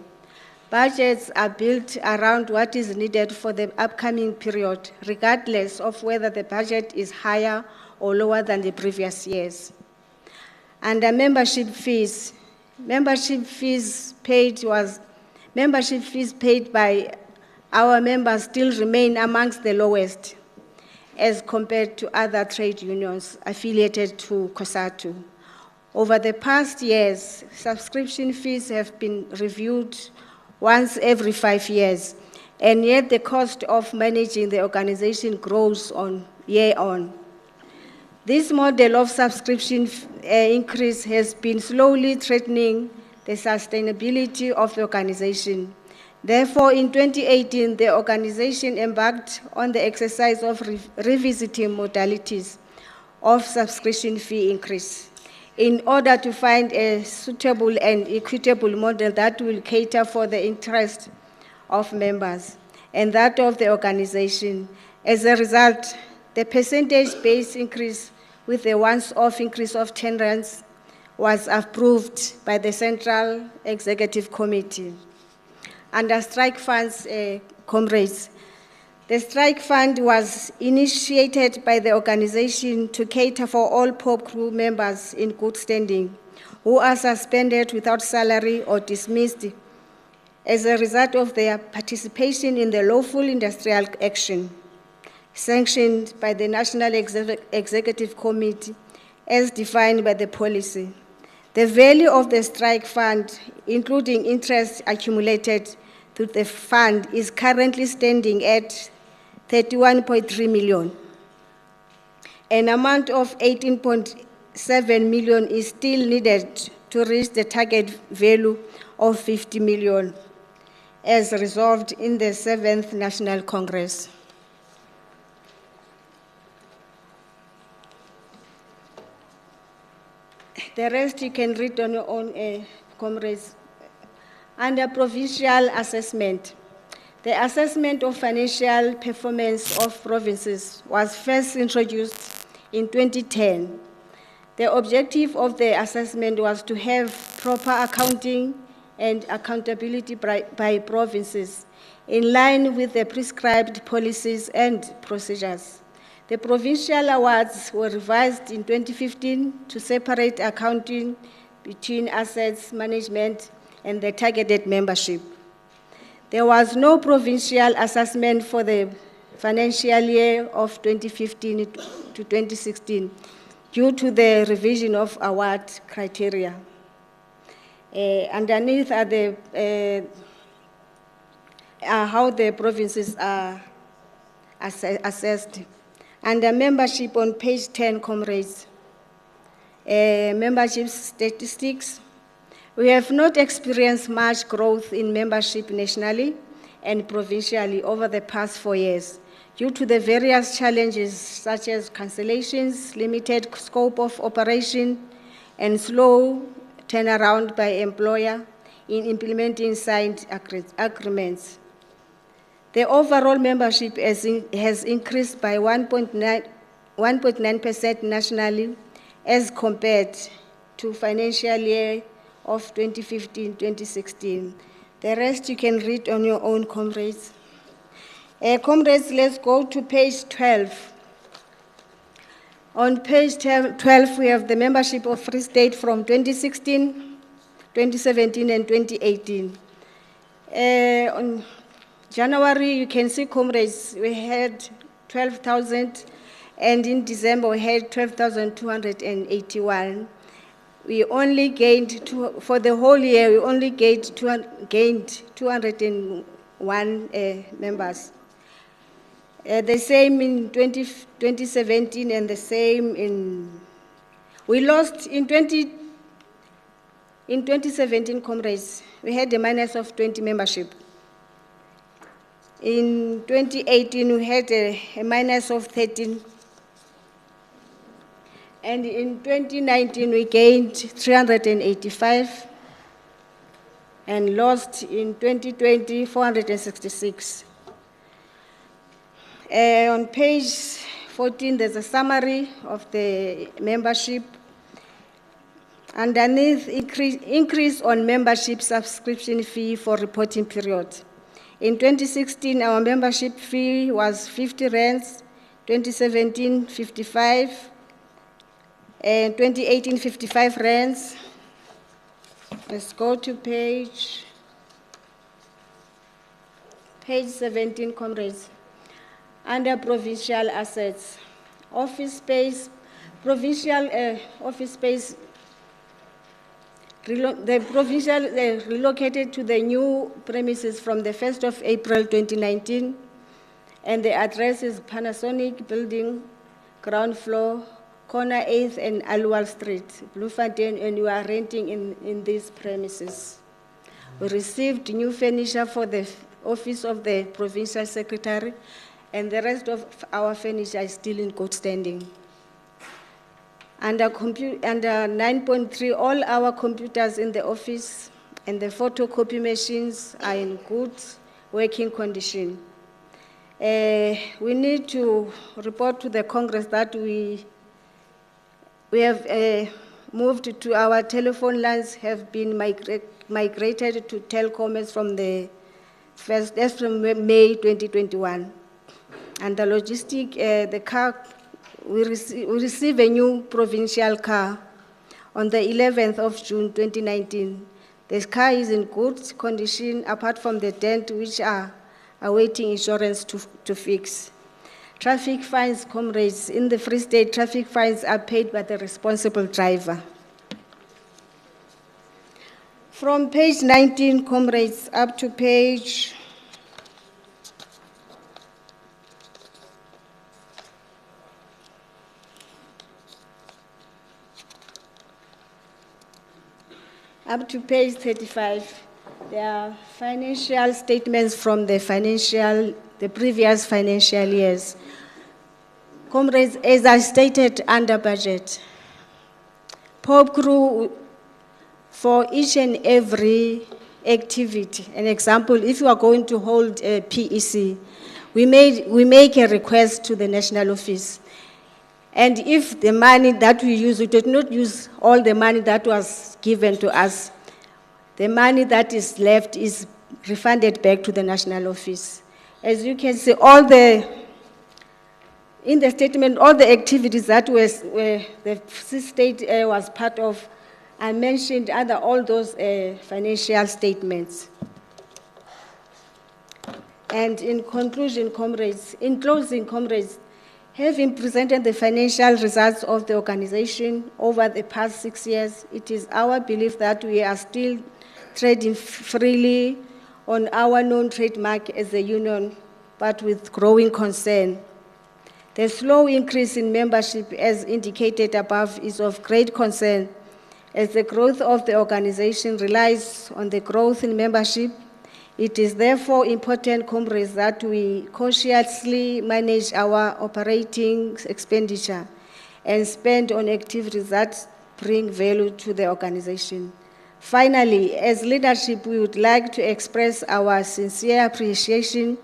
Budgets are built around what is needed for the upcoming period, regardless of whether the budget is higher or lower than the previous years. Under membership fees, membership fees paid by our members still remain amongst the lowest as compared to other trade unions affiliated to COSATU. Over the past years, subscription fees have been reviewed once every 5 years, and yet the cost of managing the organization grows year on. This model of subscription increase has been slowly threatening the sustainability of the organization. Therefore, in 2018, the organization embarked on the exercise of revisiting modalities of subscription fee increase in order to find a suitable and equitable model that will cater for the interest of members and that of the organization. As a result, The percentage-based increase with a once-off increase of 10 rands was approved by the Central Executive Committee. Under strike funds, comrades, the strike fund was initiated by the organization to cater for all Popcru members in good standing who are suspended without salary or dismissed as a result of their participation in the lawful industrial action sanctioned by the National Executive Committee as defined by the policy. The value of the strike fund, including interest accumulated to the fund, is currently standing at 31.3 million. An amount of 18.7 million is still needed to reach the target value of 50 million, as resolved in the 7th National Congress. The rest you can read on your own, comrades. Under Provincial Assessment, the assessment of financial performance of provinces was first introduced in 2010. The objective of the assessment was to have proper accounting and accountability by provinces in line with the prescribed policies and procedures. The provincial awards were revised in 2015 to separate accounting between assets management and the targeted membership. There was no provincial assessment for the financial year of 2015 to 2016 due to the revision of award criteria. Underneath are how the provinces are assessed. Under membership on page 10, comrades, membership statistics. We have not experienced much growth in membership nationally and provincially over the past 4 years due to the various challenges such as cancellations, limited scope of operation, and slow turnaround by employer in implementing signed agreements. The overall membership has increased by 1.9% nationally as compared to financial year of 2015-2016. The rest you can read on your own, comrades. Comrades, let's go to page 12. On page 12, we have the membership of Free State from 2016, 2017, and 2018. On January, you can see, comrades, we had 12,000, and in December, we had 12,281. We only gained, for the whole year, we only gained 201 members. The same in 2017 and the same in, we lost in 2017, comrades, we had a minus of 20 membership. In 2018, we had a minus of 13. And in 2019, we gained 385 and lost in 2020, 466. On page 14, there's a summary of the membership. Underneath, increase on membership subscription fee for reporting period. In 2016, our membership fee was 50 rands, 2017, 55, and 2018, 55 rands. Let's go to page 17, comrades. Under provincial assets, office space, provincial office space, the provincial relocated to the new premises from the 1st of April 2019, and the address is Panasonic Building, ground floor, corner 8th and Aluwal Street, Bloemfontein, and we are renting in these premises. We received new furniture for the office of the provincial secretary, and the rest of our furniture is still in good standing. Under 9.3, all our computers in the office and the photocopy machines are in good working condition. We need to report to the Congress that we have moved to our telephone lines have been migrated to telecoms from that's from May 2021. And the logistic, the car, we receive a new provincial car on the 11th of June 2019. The car is in good condition apart from the dent which are awaiting insurance to fix. Traffic fines, comrades, in the Free State, traffic fines are paid by the responsible driver. From page 19, comrades, up to page up to page 35, there are financial statements from the previous financial years. Comrades, as I stated, under budget. Popcru, for each and every activity, an example, if you are going to hold a PEC, we make a request to the national office. And if the money that we use, we did not use all the money that was given to us, the money that is left is refunded back to the national office. As you can see, in the statement, all the activities that the state was part of are mentioned under all those financial statements. And in closing, comrades, having presented the financial results of the organization over the past 6 years, it is our belief that we are still trading freely on our known trademark as a union, but with growing concern. The slow increase in membership, as indicated above, is of great concern, as the growth of the organization relies on the growth in membership. It is therefore important, comrades, that we cautiously manage our operating expenditure and spend on activities that bring value to the organization. Finally, as leadership, we would like to express our sincere appreciation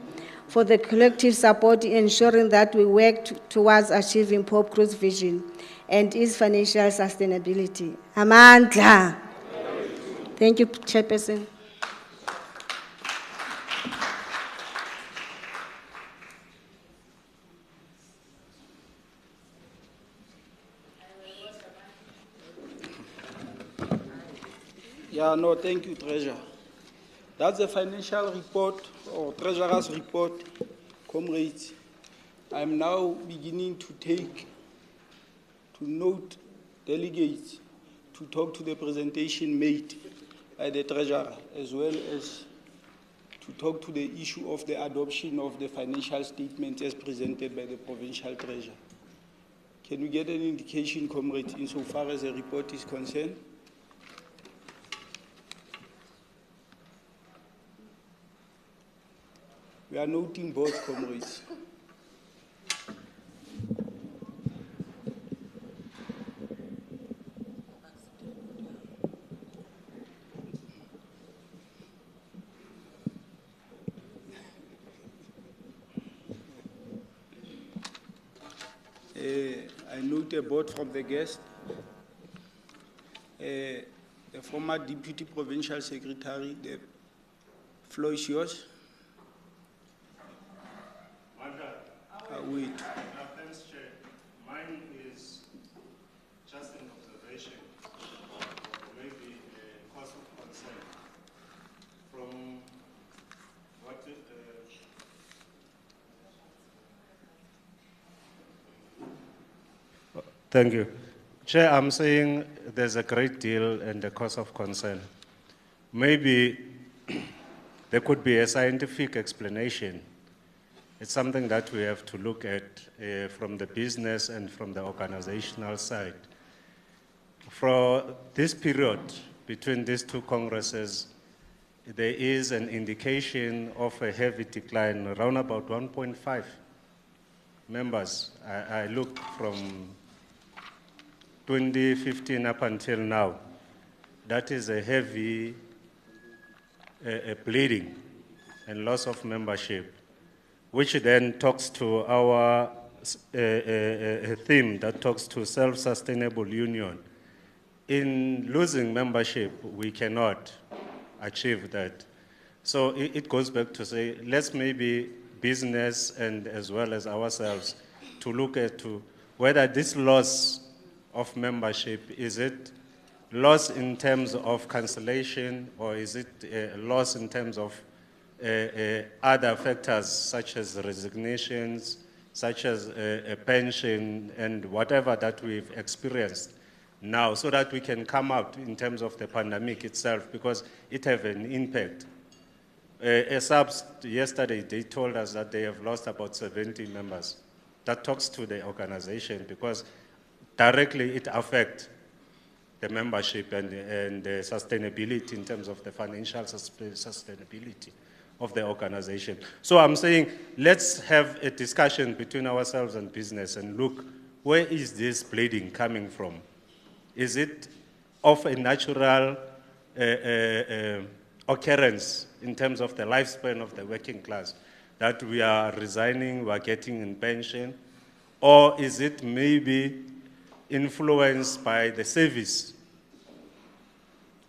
for the collective support in ensuring that we work towards achieving Popcru's vision and its financial sustainability. Amandla. Thank you, Chairperson.
Yeah, no, thank you, Treasurer. That's the financial report, or Treasurer's report, comrades. I'm now beginning to note delegates to talk to the presentation made by the Treasurer, as well as to talk to the issue of the adoption of the financial statement as presented by the Provincial Treasurer. Can we get an indication, comrades, insofar as the report is concerned? We are noting both, comrades. I note a vote from the guest. The former Deputy Provincial Secretary, the floor is yours. Wait.
Thanks, Chair. Mine is just an observation, or maybe a cause of concern. From what Thank you. Chair, I'm saying there's a great deal and a cause of concern. Maybe there could be a scientific explanation. It's something that we have to look at from the business and from the organizational side. For this period between these two congresses, there is an indication of a heavy decline, around about 1.5 members. I look from 2015 up until now. That is a heavy bleeding and loss of membership. which then talks to our theme that talks to self-sustainable union. In losing membership, we cannot achieve that. So it goes back to say, let's maybe business and as well as ourselves to look at to whether this loss of membership, is it loss in terms of cancellation, or is it a loss in terms of other factors such as resignations, such as a pension and whatever that we've experienced now, so that we can come out in terms of the pandemic itself, because it have an impact. SABS yesterday, they told us that they have lost about 70 members. That talks to the organization, because directly it affects the membership and the sustainability in terms of the financial sustainability of the organization. So I'm saying, let's have a discussion between ourselves and business and look, where is this bleeding coming from? Is it of a natural occurrence in terms of the lifespan of the working class, that we are resigning, we are getting in pension, or is it maybe influenced by the service,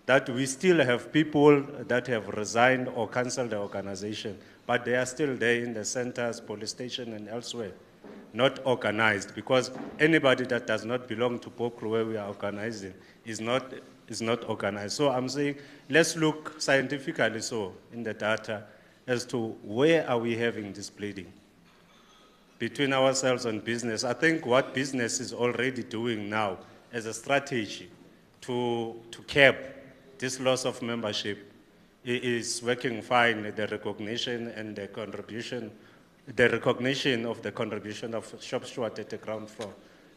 that we still have people that have resigned or cancelled the organization, but they are still there in the centers, police station and elsewhere, not organized, because anybody that does not belong to Popcru, where we are organizing, is not organized. So I'm saying, let's look scientifically so in the data as to where are we having this bleeding between ourselves and business. I think what business is already doing now as a strategy to curb this loss of membership is working fine. The recognition and the contribution, the recognition of the contribution of Shop Steward at the ground floor,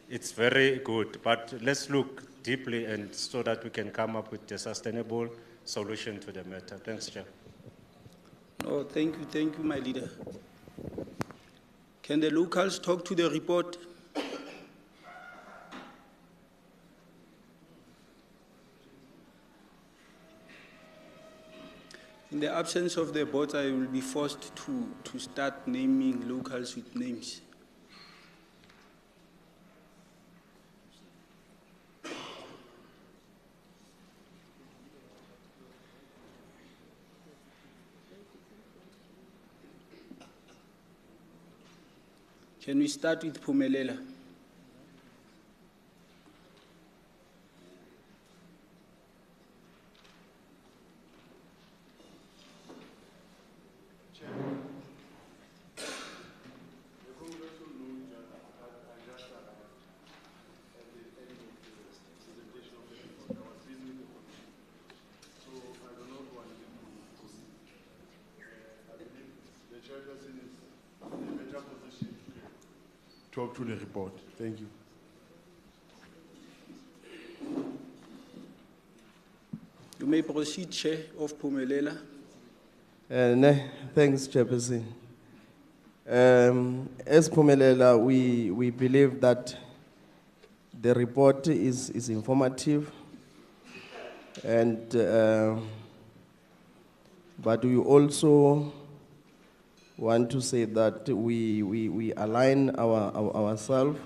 it's very good. But let's look deeply and so that we can come up with a sustainable solution to the matter. Thanks, Chair.
No, thank you, my leader. Can the locals talk to the report? In the absence of the board, I will be forced to start naming locals with names. Can we start with Phumelela?
Talk to the report. Thank you.
You may proceed, Chair of Phumelela.
Thanks, Chairperson. As Phumelela, we believe that the report is informative, and but we also want to say that we align ourselves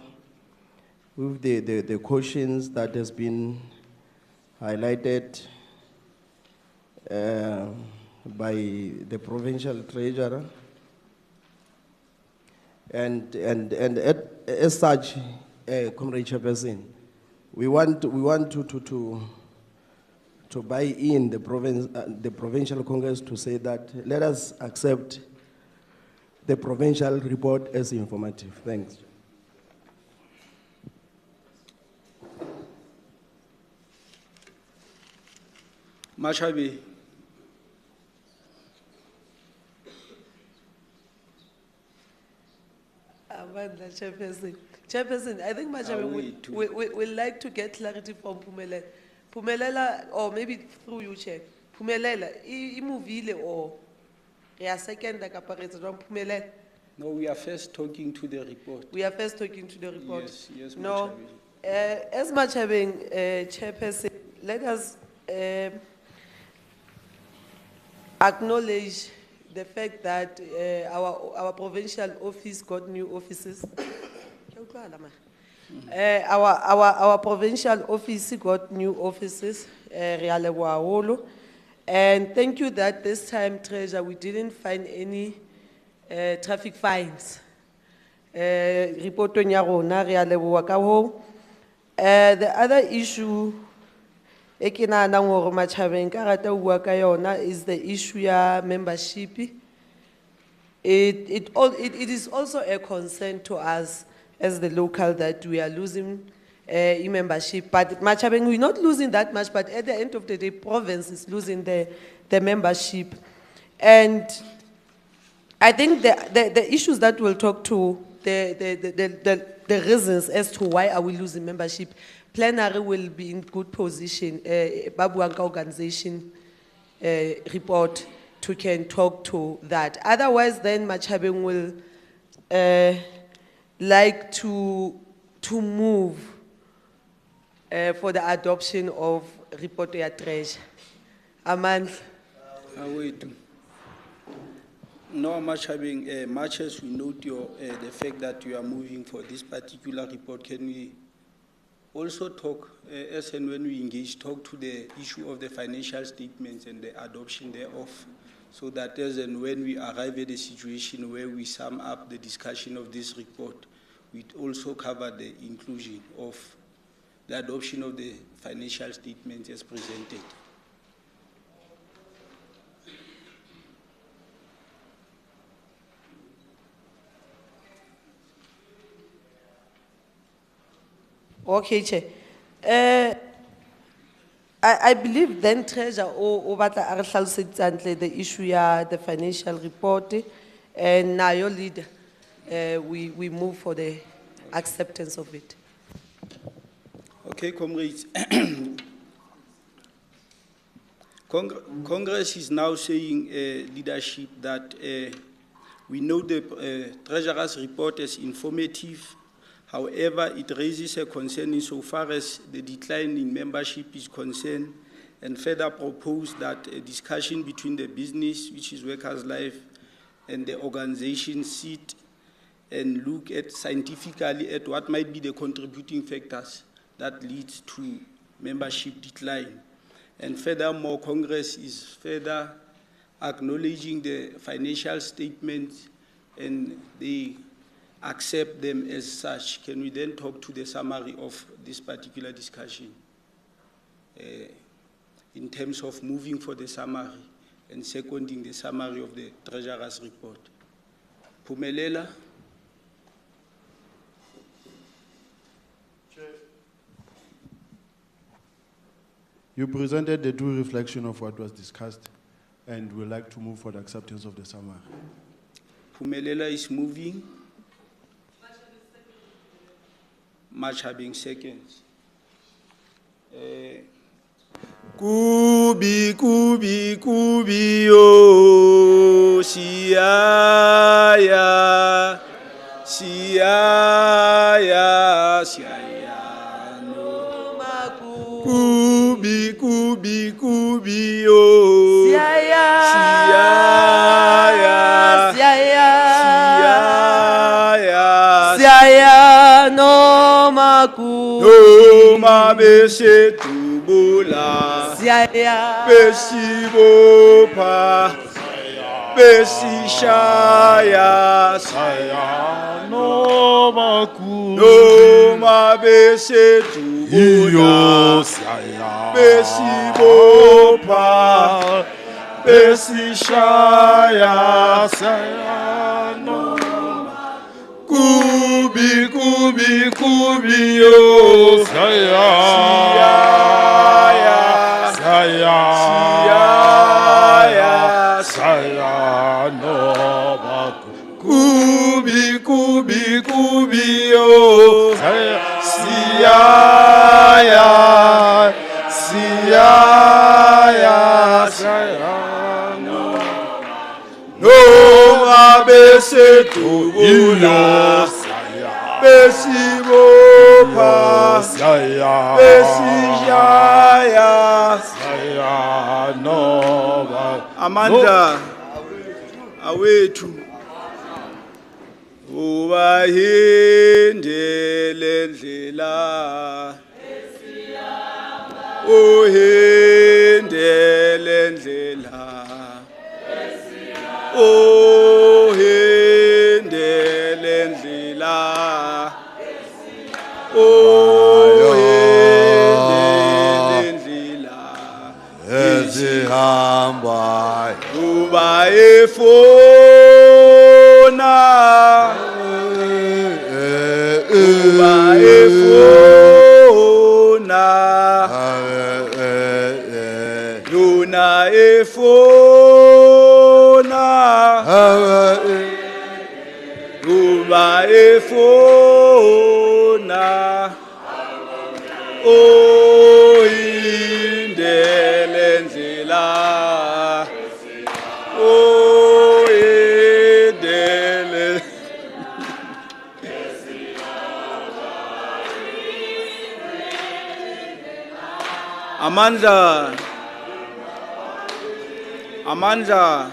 with the cautions that has been highlighted by the provincial treasurer, and as such, Comrade Chairperson, we want to buy in the provincial Congress to say that let us accept the provincial report as informative. Thanks.
Machabe.
Amanda, Chairperson. Chairperson, I think Machabe would like to get clarity from Phumelela. Phumelela, or maybe through you, Chair. Phumelela, imuvile or second Phumelela?
No, we are first talking to the report.
We are first talking to the report.
Yes,
No,
Machabe.
as much having Chairperson, let us acknowledge the fact that our provincial office got new offices. Our provincial office got new offices, re a leboha haholo. And thank you that this time, Treasurer, we didn't find any traffic fines. Reportong ya rona, re a leboha ka hoo. The other issue e ke nahanang hore matjhabeng ka rata ho bua ka yona is the issue ya membership. It is also a concern to us as the local that we are losing membership. But matjhabeng, we're not losing that much, but at the end of the day, province is losing the membership. And I think the issues that we'll talk to, the reasons as to why are we losing membership, plenary will be in good position, Babuanka organization report, to can talk to that. Otherwise, then Machabeng will like to move for the adoption of report to your treasure. Aman.
Wait. No, much having much as we note the fact that you are moving for this particular report, can we also talk, as and when we engage, talk to the issue of the financial statements and the adoption thereof, so that as and when we arrive at a situation where we sum up the discussion of this report, we also cover the inclusion of the adoption of the financial statements as presented.
Okay, Chair. I believe then Treasurer over the issue ya the financial report, and now your leader, we move for the acceptance of it.
Okay, comrades. Congress is now saying leadership that we know the Treasurer's report is informative. However, it raises a concern insofar as the decline in membership is concerned, and further propose that a discussion between the business, which is Workers' Life, and the organization sit and look at scientifically at what might be the contributing factors that leads to membership decline. And furthermore, Congress is further acknowledging the financial statements and they accept them as such. Can we then talk to the summary of this particular discussion in terms of moving for the summary and seconding the summary of the Treasurer's report? Pumelela.
You presented the due reflection of what was discussed, and we'd like to move for the acceptance of the summary.
Pumelela is moving. Much having seconds. Kubi, kubi, kubi, oh, siaya, siaya, siaya, no. Kubi, kubi, kubi, oh, siaya, siaya, siaya, siaya, siaya, no maku, no mabese tubula, siaya, besi bopa, besi shaya, siaya, no maku, no mabese tubula, siaya, besi bopa, besi shaya, siaya, no. Kubi, kubi, kubi, oh, saya, saya, saya, saya, no, kubi, kubi, kubi, oh, saya, saya, saya, no. No abese tu ulo, besi bopa, besi jaya, no. Amanda. awethu ubahindele ndlela uhindele ndlela uhindele ndlela uhindele ndlela
ezihamba
uba efona uba efona luna efona uba efona oyindele ndlela oyindele Amandla.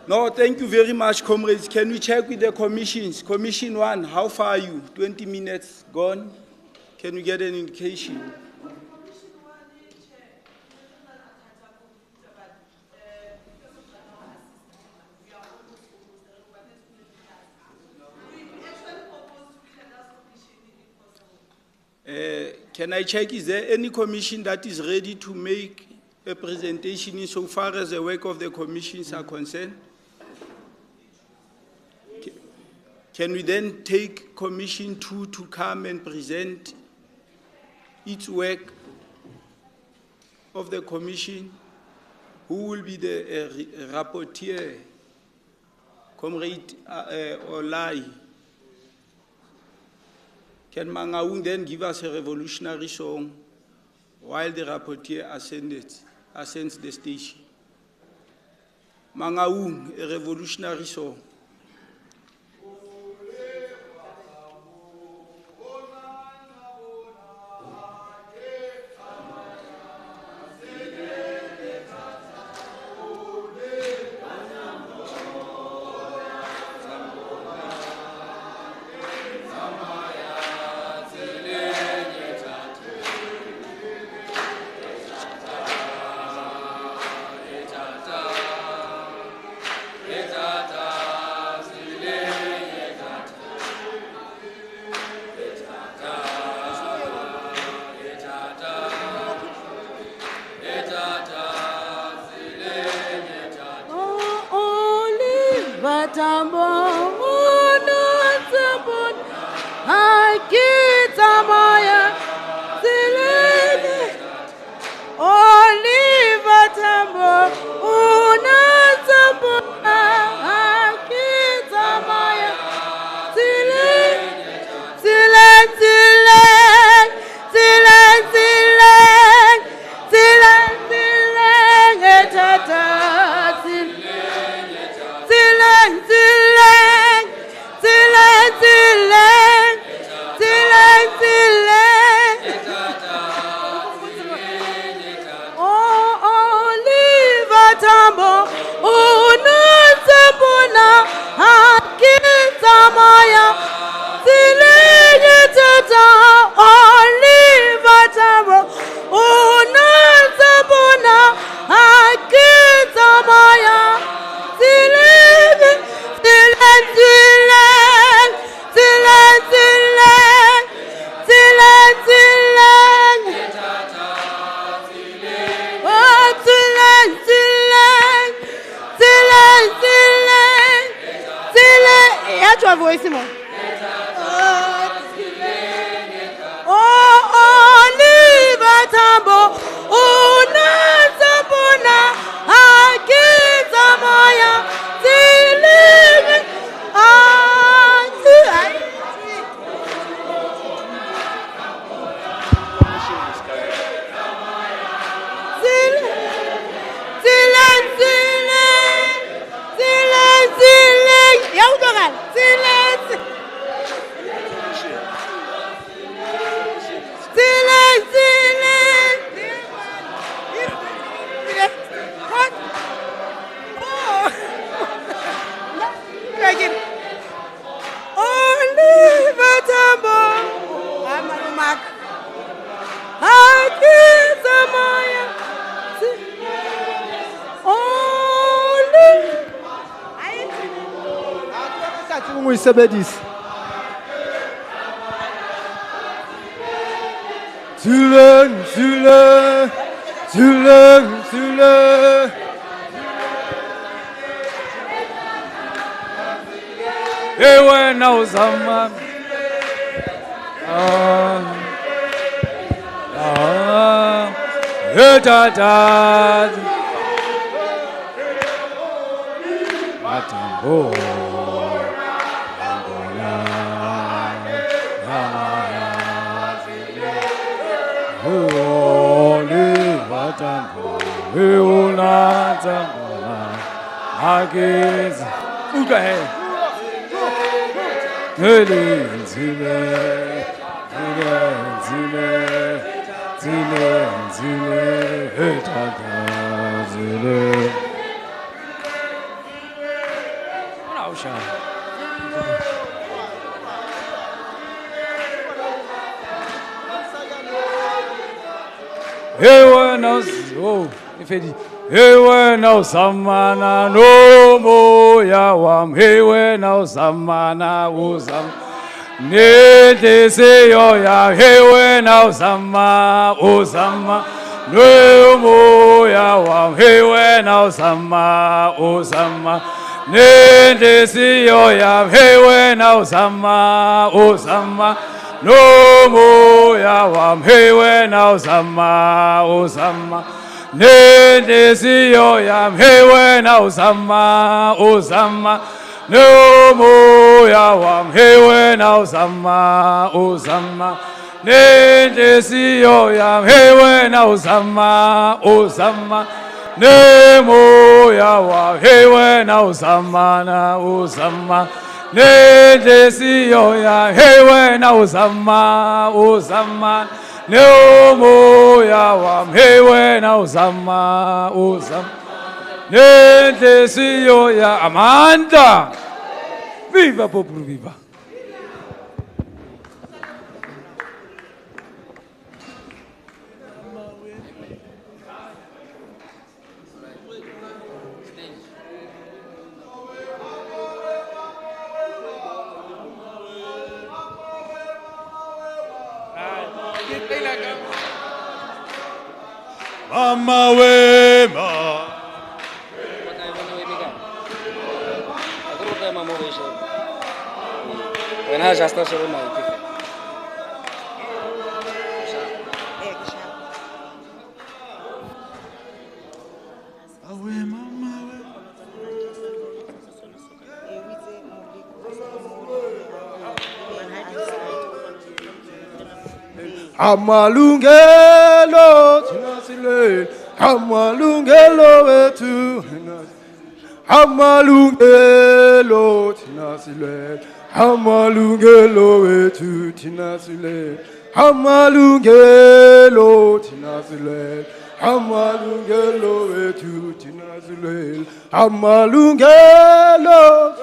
No, thank you very much, comrades. Can we check with the commissions? Commission 1, how far are you? 20 minutes gone? Can we get an indication? Can I check, is there any commission that is ready to make a presentation insofar as the work of the commissions are concerned? Can we then take Commission 2 to come and present its work of the commission? Who will be the rapporteur? Comrade Olai. Can Mangaung then give us a revolutionary song while the rapporteur ascends the stage? Mangaung, a revolutionary song. sa tsebeng ho e sebedisa. Zuleng, zuleng, zuleng, zuleng. Hey, when I was a man. Hey, dad. Matambo. Hey, when I was, if it, hey, when I was a man, no more, ya wam. Hey, when I was a man, I was a need to say, oh, ya. Hey, when I was a man, no more, ya wam. Hey, when I was a man, need to say, oh, ya. Hey, when I was a man, no more, ya wam. Hey, when I was a man, Nende siyo ya mhewe na usama, no mo ya wa mhewe na usama, nende siyo ya mhewe na usama, ne mo ya wa mhewe na usama, nende siyo ya mhewe na usama. No mo ya wa mhewe na usama. Nende siyo ya Amanda. Viva Popcru, viva.
Mama wema.
When I just started my life.
Amalungelo tinasile, amalungelo wetu, amalungelo tinasile, amalungelo wetu tinasile, amalungelo tinasile, amalungelo wetu tinasile, amalungelo.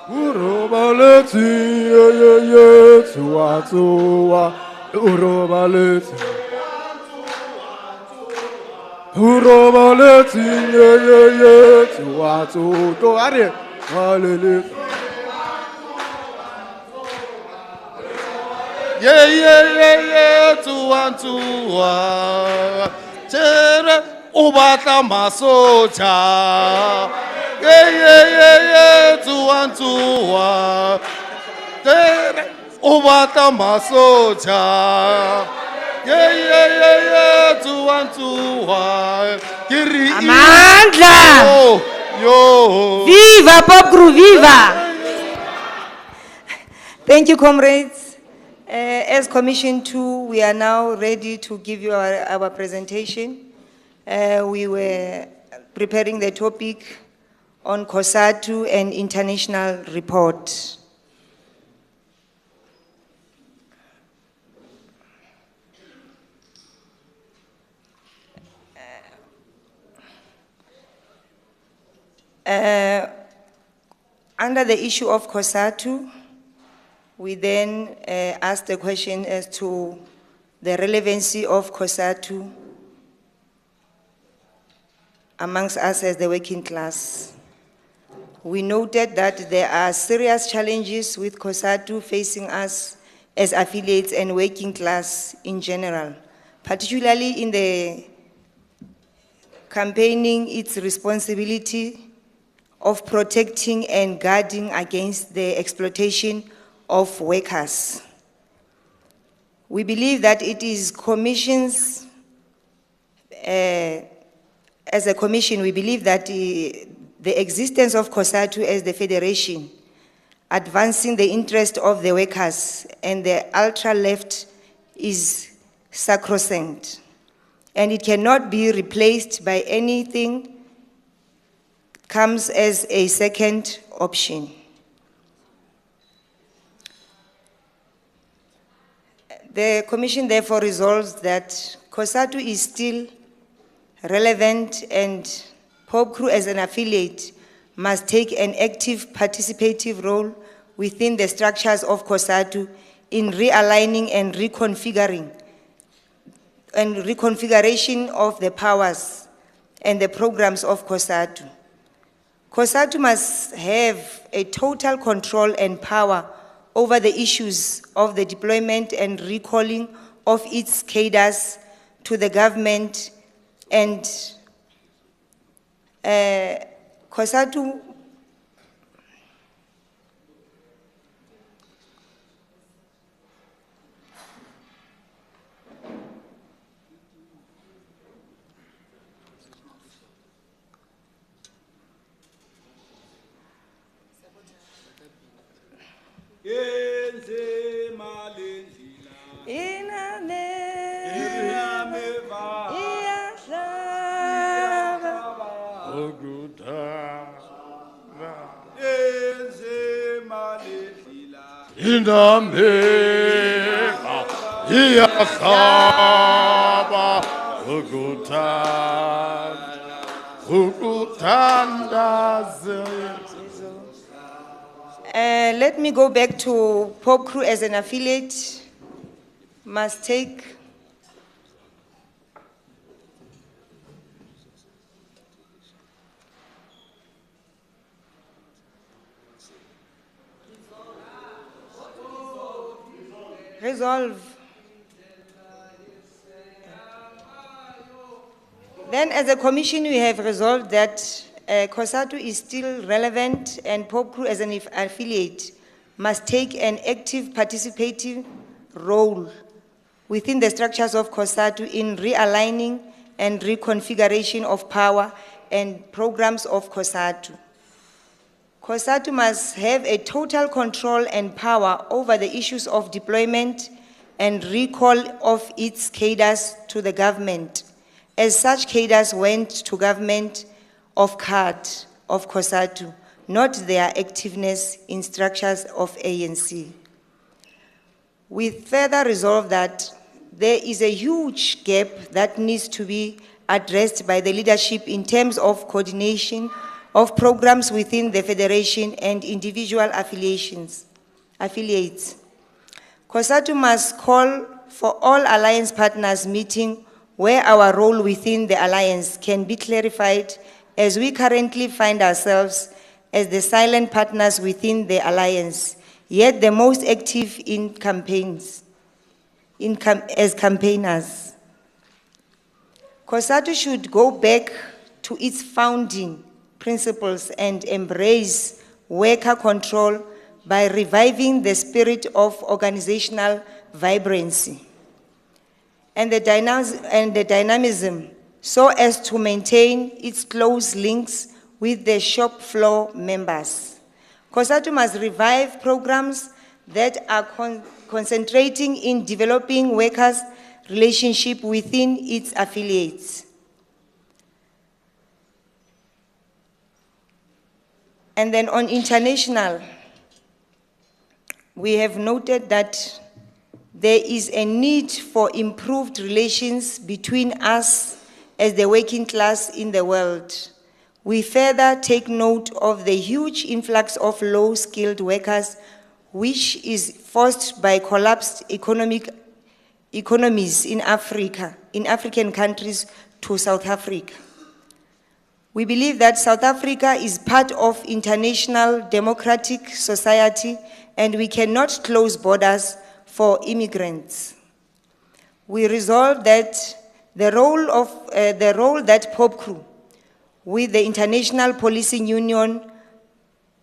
Urobaleti, ye, tuwa, urobaleti. Urobaleti, ye, tuwa, go, Ari, hallelujah.
Ye, tuwa, tere, ubata masocha. Ye, tuwa, tere, ubata masocha. Ye, tuwa, kiri.
Amandla!
Yo.
Viva Popcru, viva! Thank you, comrades. As Commission 2, we are now ready to give you our presentation. We were preparing the topic on COSATU and international report.
Under the issue of COSATU, we then asked the question as to the relevancy of COSATU amongst us as the working class. We noted that there are serious challenges with COSATU facing us as affiliates and working class in general, particularly in the campaigning its responsibility of protecting and guarding against the exploitation of workers. We believe that it is commissions, as a commission, we believe that the existence of COSATU as the federation, advancing the interest of the workers and the ultra-left is sacrosanct, and it cannot be replaced by anything comes as a second option. The Commission therefore resolves that COSATU is still relevant and Popcru as an affiliate must take an active participative role within the structures of COSATU in realigning and reconfiguration of the powers and the programs of COSATU. COSATU must have a total control and power over the issues of the deployment and recalling of its cadres to the government, and COSATU
Indamela iyakaba ukuthandaze.
Let me go back to Popcru as an affiliate must take resolve. Then as a commission we have resolved that COSATU is still relevant and Popcru as an affiliate must take an active participative role within the structures of COSATU in realigning and reconfiguration of power and programs of COSATU. COSATU must have a total control and power over the issues of deployment and recall of its cadres to the government, as such cadres went to government of CAD, of COSATU, not their activeness in structures of ANC. We further resolve that there is a huge gap that needs to be addressed by the leadership in terms of coordination of programs within the federation and individual affiliates. COSATU must call for all alliance partners meeting where our role within the alliance can be clarified, as we currently find ourselves as the silent partners within the alliance, yet the most active in campaigns, as campaigners. COSATU should go back to its founding principles and embrace worker control by reviving the spirit of organizational vibrancy and the dynamism so as to maintain its close links with the shop floor members. COSATU must revive programs that are concentrating in developing workers' relationship within its affiliates. And then on international, we have noted that there is a need for improved relations between us as the working class in the world. We further take note of the huge influx of low-skilled workers, which is forced by collapsed economies in Africa, in African countries to South Africa. We believe that South Africa is part of international democratic society and we cannot close borders for immigrants. We resolve that the role that Popcru with the International Policing Union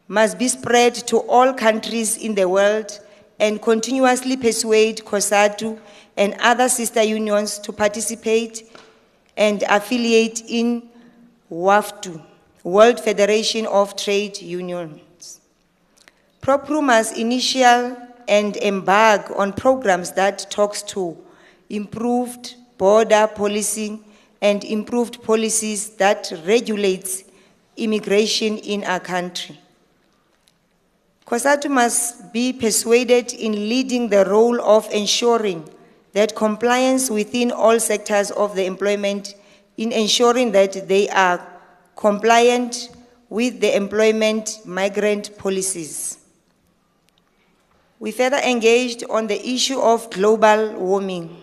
must be spread to all countries in the world and continuously persuade COSATU and other sister unions to participate and affiliate in WAFTU, World Federation of Trade Unions. Popcru must initiate and embark on programs that talks to improved border policing and improved policies that regulates immigration in our country. COSATU must be persuaded in leading the role of ensuring that compliance within all sectors of the employment in ensuring that they are compliant with the employment migrant policies. We further engaged on the issue of global warming.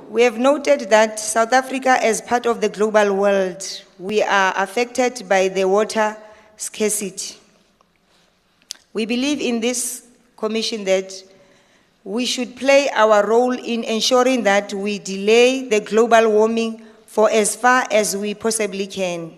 We have noted that South Africa, as part of the global world, we are affected by the water scarcity. We believe in this commission that we should play our role in ensuring that we delay the global warming for as far as we possibly can.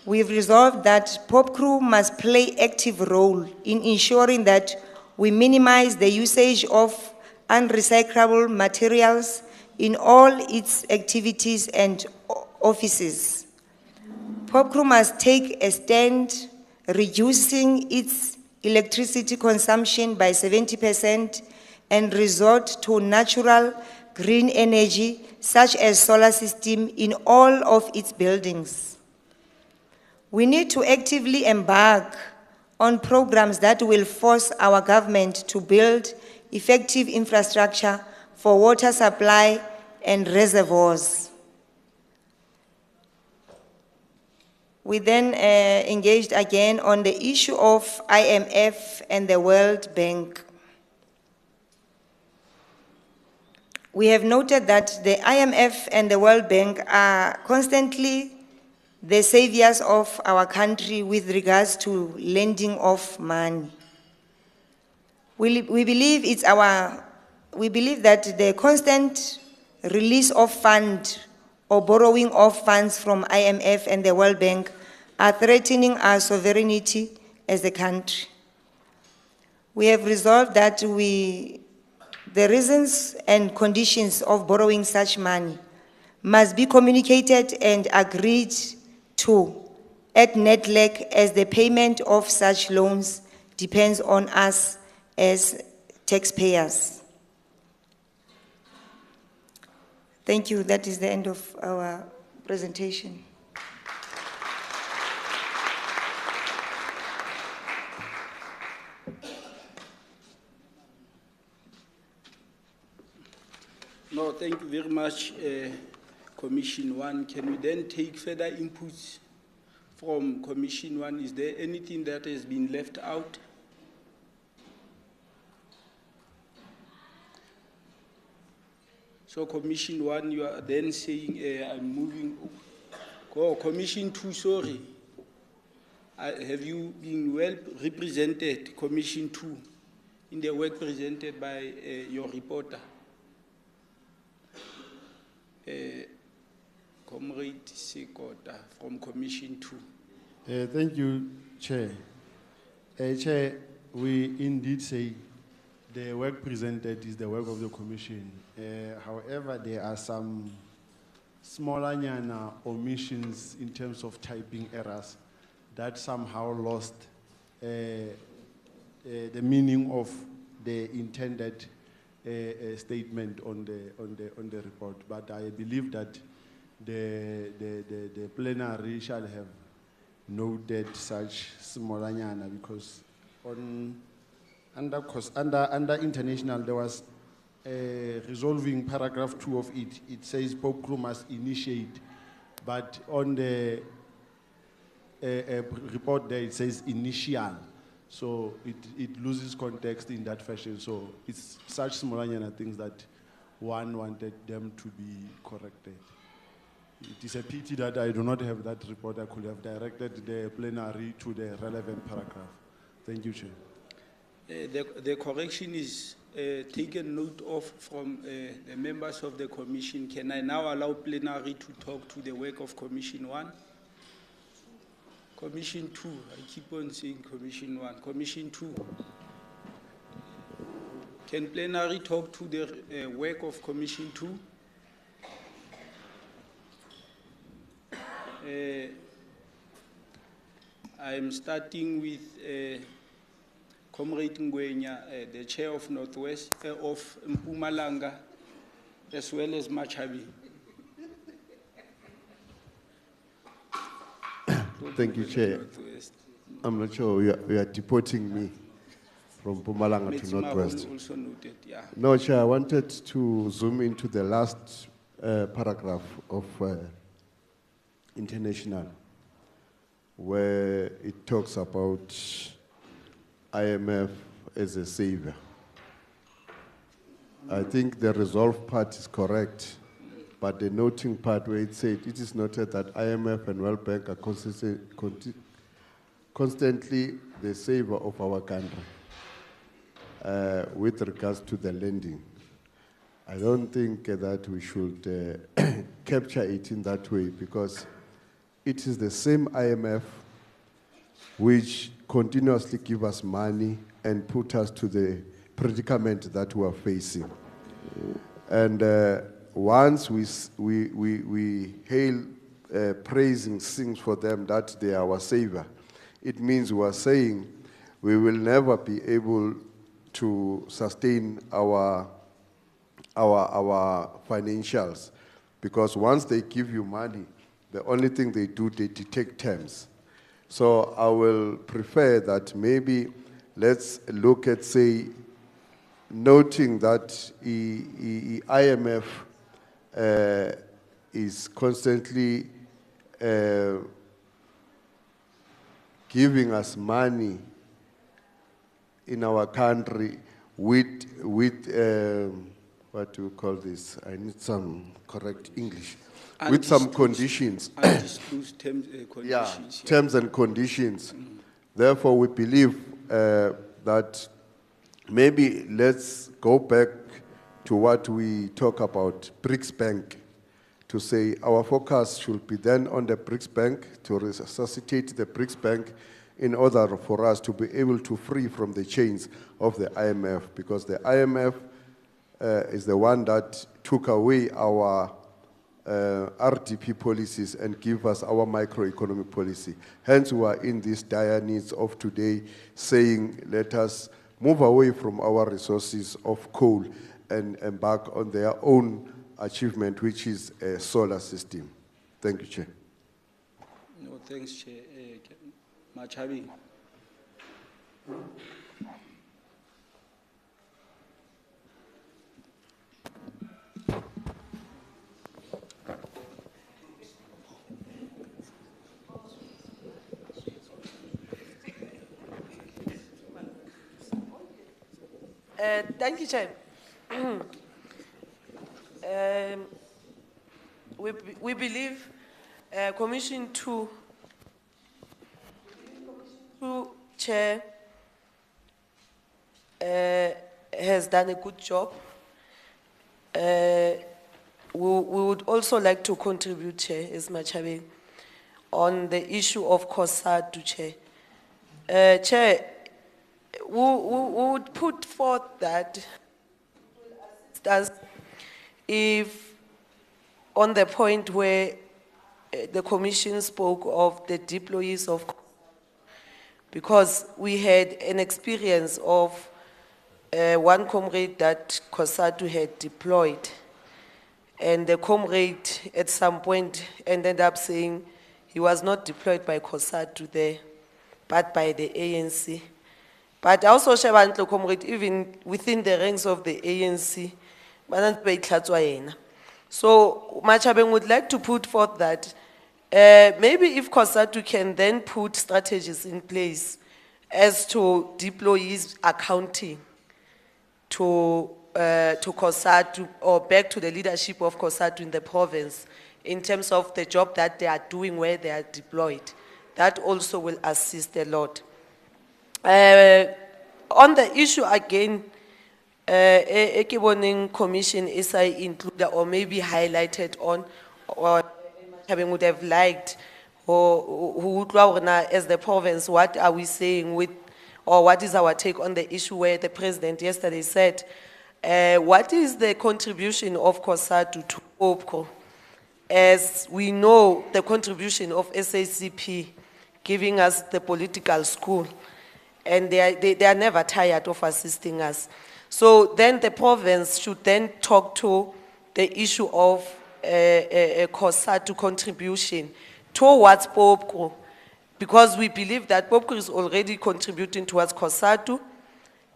We've resolved that Popcru must play active role in ensuring that we minimize the usage of unrecyclable materials in all its activities and offices. Popcru must take a stand reducing its electricity consumption by 70% and resort to natural green energy such as solar system in all of its buildings. We need to actively embark on programs that will force our government to build effective infrastructure for water supply and reservoirs. We then engaged again on the issue of IMF and the World Bank. We have noted that the IMF and the World Bank are constantly the saviors of our country with regards to lending of money. We believe that the constant release of funds or borrowing of funds from IMF and the World Bank are threatening our sovereignty as a country. We have resolved that the reasons and conditions of borrowing such money must be communicated and agreed to at NEDLAC, as the payment of such loans depends on us as taxpayers. Thank you. That is the end of our presentation.
No, thank you very much, Commission 1. Can we then take further inputs from Commission 1? Is there anything that has been left out? So Commission 1, you are then saying, I'm moving. Oh, Commission 2, sorry. Have you been well represented, Commission 2, in the work presented by your reporter? Comrade Sekota from Commission 2.
Thank you, Chair. Chair, we indeed say the work presented is the work of the Commission. However, there are some smaller omissions in terms of typing errors that somehow lost the meaning of the intended statement on the report. But I believe that the plenary shall have noted such smaller because under international there was resolving paragraph 2 of it. It says Popcru must initiate But on the report there, it says initial. So it loses context in that fashion. So it's such small things that one wanted them to be corrected. It is a pity that I do not have that report. I could have directed the plenary to the relevant paragraph. Thank you, Chair.
The correction is taken note of from the members of the commission. Can I now allow plenary to talk to the work of Commission 1? Commission 2, I keep on saying Commission 1. Commission 2. Can plenary talk to the work of Commission 2? I'm starting with Comrade Ngwenya, the chair of Northwest, of Mpumalanga, as well as Machabi.
Thank you, Chair. I'm not sure you are deporting me from Mpumalanga to Northwest.
Also noted, yeah.
No, Chair, I wanted to zoom into the last paragraph of International, where it talks about IMF as a savior. I think the resolve part is correct, but the noting part where it said it is noted that IMF and World Bank are constantly the savior of our country with regards to the lending. I don't think that we should capture it in that way, because it is the same IMF which continuously give us money and put us to the predicament that we are facing. And once we hail praising things for them that they are our savior, it means we are saying we will never be able to sustain our financials, because once they give you money, the only thing they do, they detect terms. So I will prefer that maybe let's look at, say, noting that IMF is constantly giving us money in our country with what do you call this? I need some correct English. With some conditions.
Undisclosed terms, conditions.
Yeah, terms and conditions. Therefore, we believe that maybe let's go back to what we talk about, BRICS Bank, to say our focus should be then on the BRICS Bank, to resuscitate the BRICS Bank in order for us to be able to free from the chains of the IMF, because the IMF is the one that took away our RDP policies and give us our microeconomic policy. Hence, we are in this dire needs of today, saying, let us move away from our resources of coal and embark on their own achievement, which is a solar system. Thank you, Chair.
No, thanks, Chair. Machabi.
Thank you, Chair. We believe Commission 2 Chair has done a good job. We would also like to contribute, Chair, as Machabe, on the issue of COSATU, Chair. Chair, we would put forth that as if on the point where the Commission spoke of the deployees of, because we had an experience of one comrade that COSATU had deployed, and the comrade at some point ended up saying he was not deployed by COSATU there, but by the ANC. But also, Shabantlo comrade, even within the ranks of the ANC, so Machabeng would like to put forth that Maybe if COSATU can then put strategies in place as to deploy his accounting to COSATU or back to the leadership of COSATU in the province in terms of the job that they are doing where they are deployed. That also will assist a lot. On the issue again, Ekiboning Commission is included or maybe highlighted on, or having would have liked, or who would as the province, what are we saying with, or what is our take on the issue where the president yesterday said, what is the contribution of COSATU to Popcru? As we know, the contribution of SACP giving us the political school, and they are never tired of assisting us. So then the province should then talk to the issue of COSATU contribution towards Popcru, because we believe that Popcru is already contributing towards COSATU,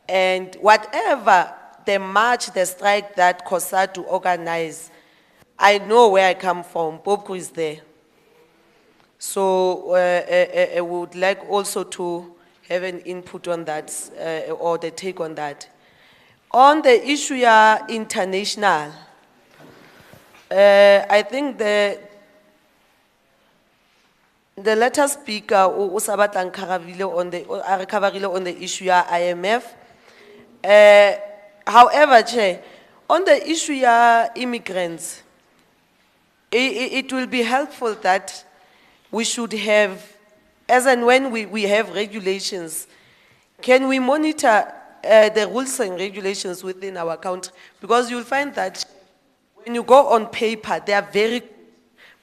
and whatever the march, the strike that COSATU organize, I know where I come from, Popcru is there. So I would like also to have an input on that, or the take on that. On the issue international, I think the letter speaker, Usabatang Karavile on the issue IMF. However, Chair, on the issue immigrants, it will be helpful that we should have, as and when we have regulations, can we monitor the rules and regulations within our country? Because you'll find that when you go on paper, they are very,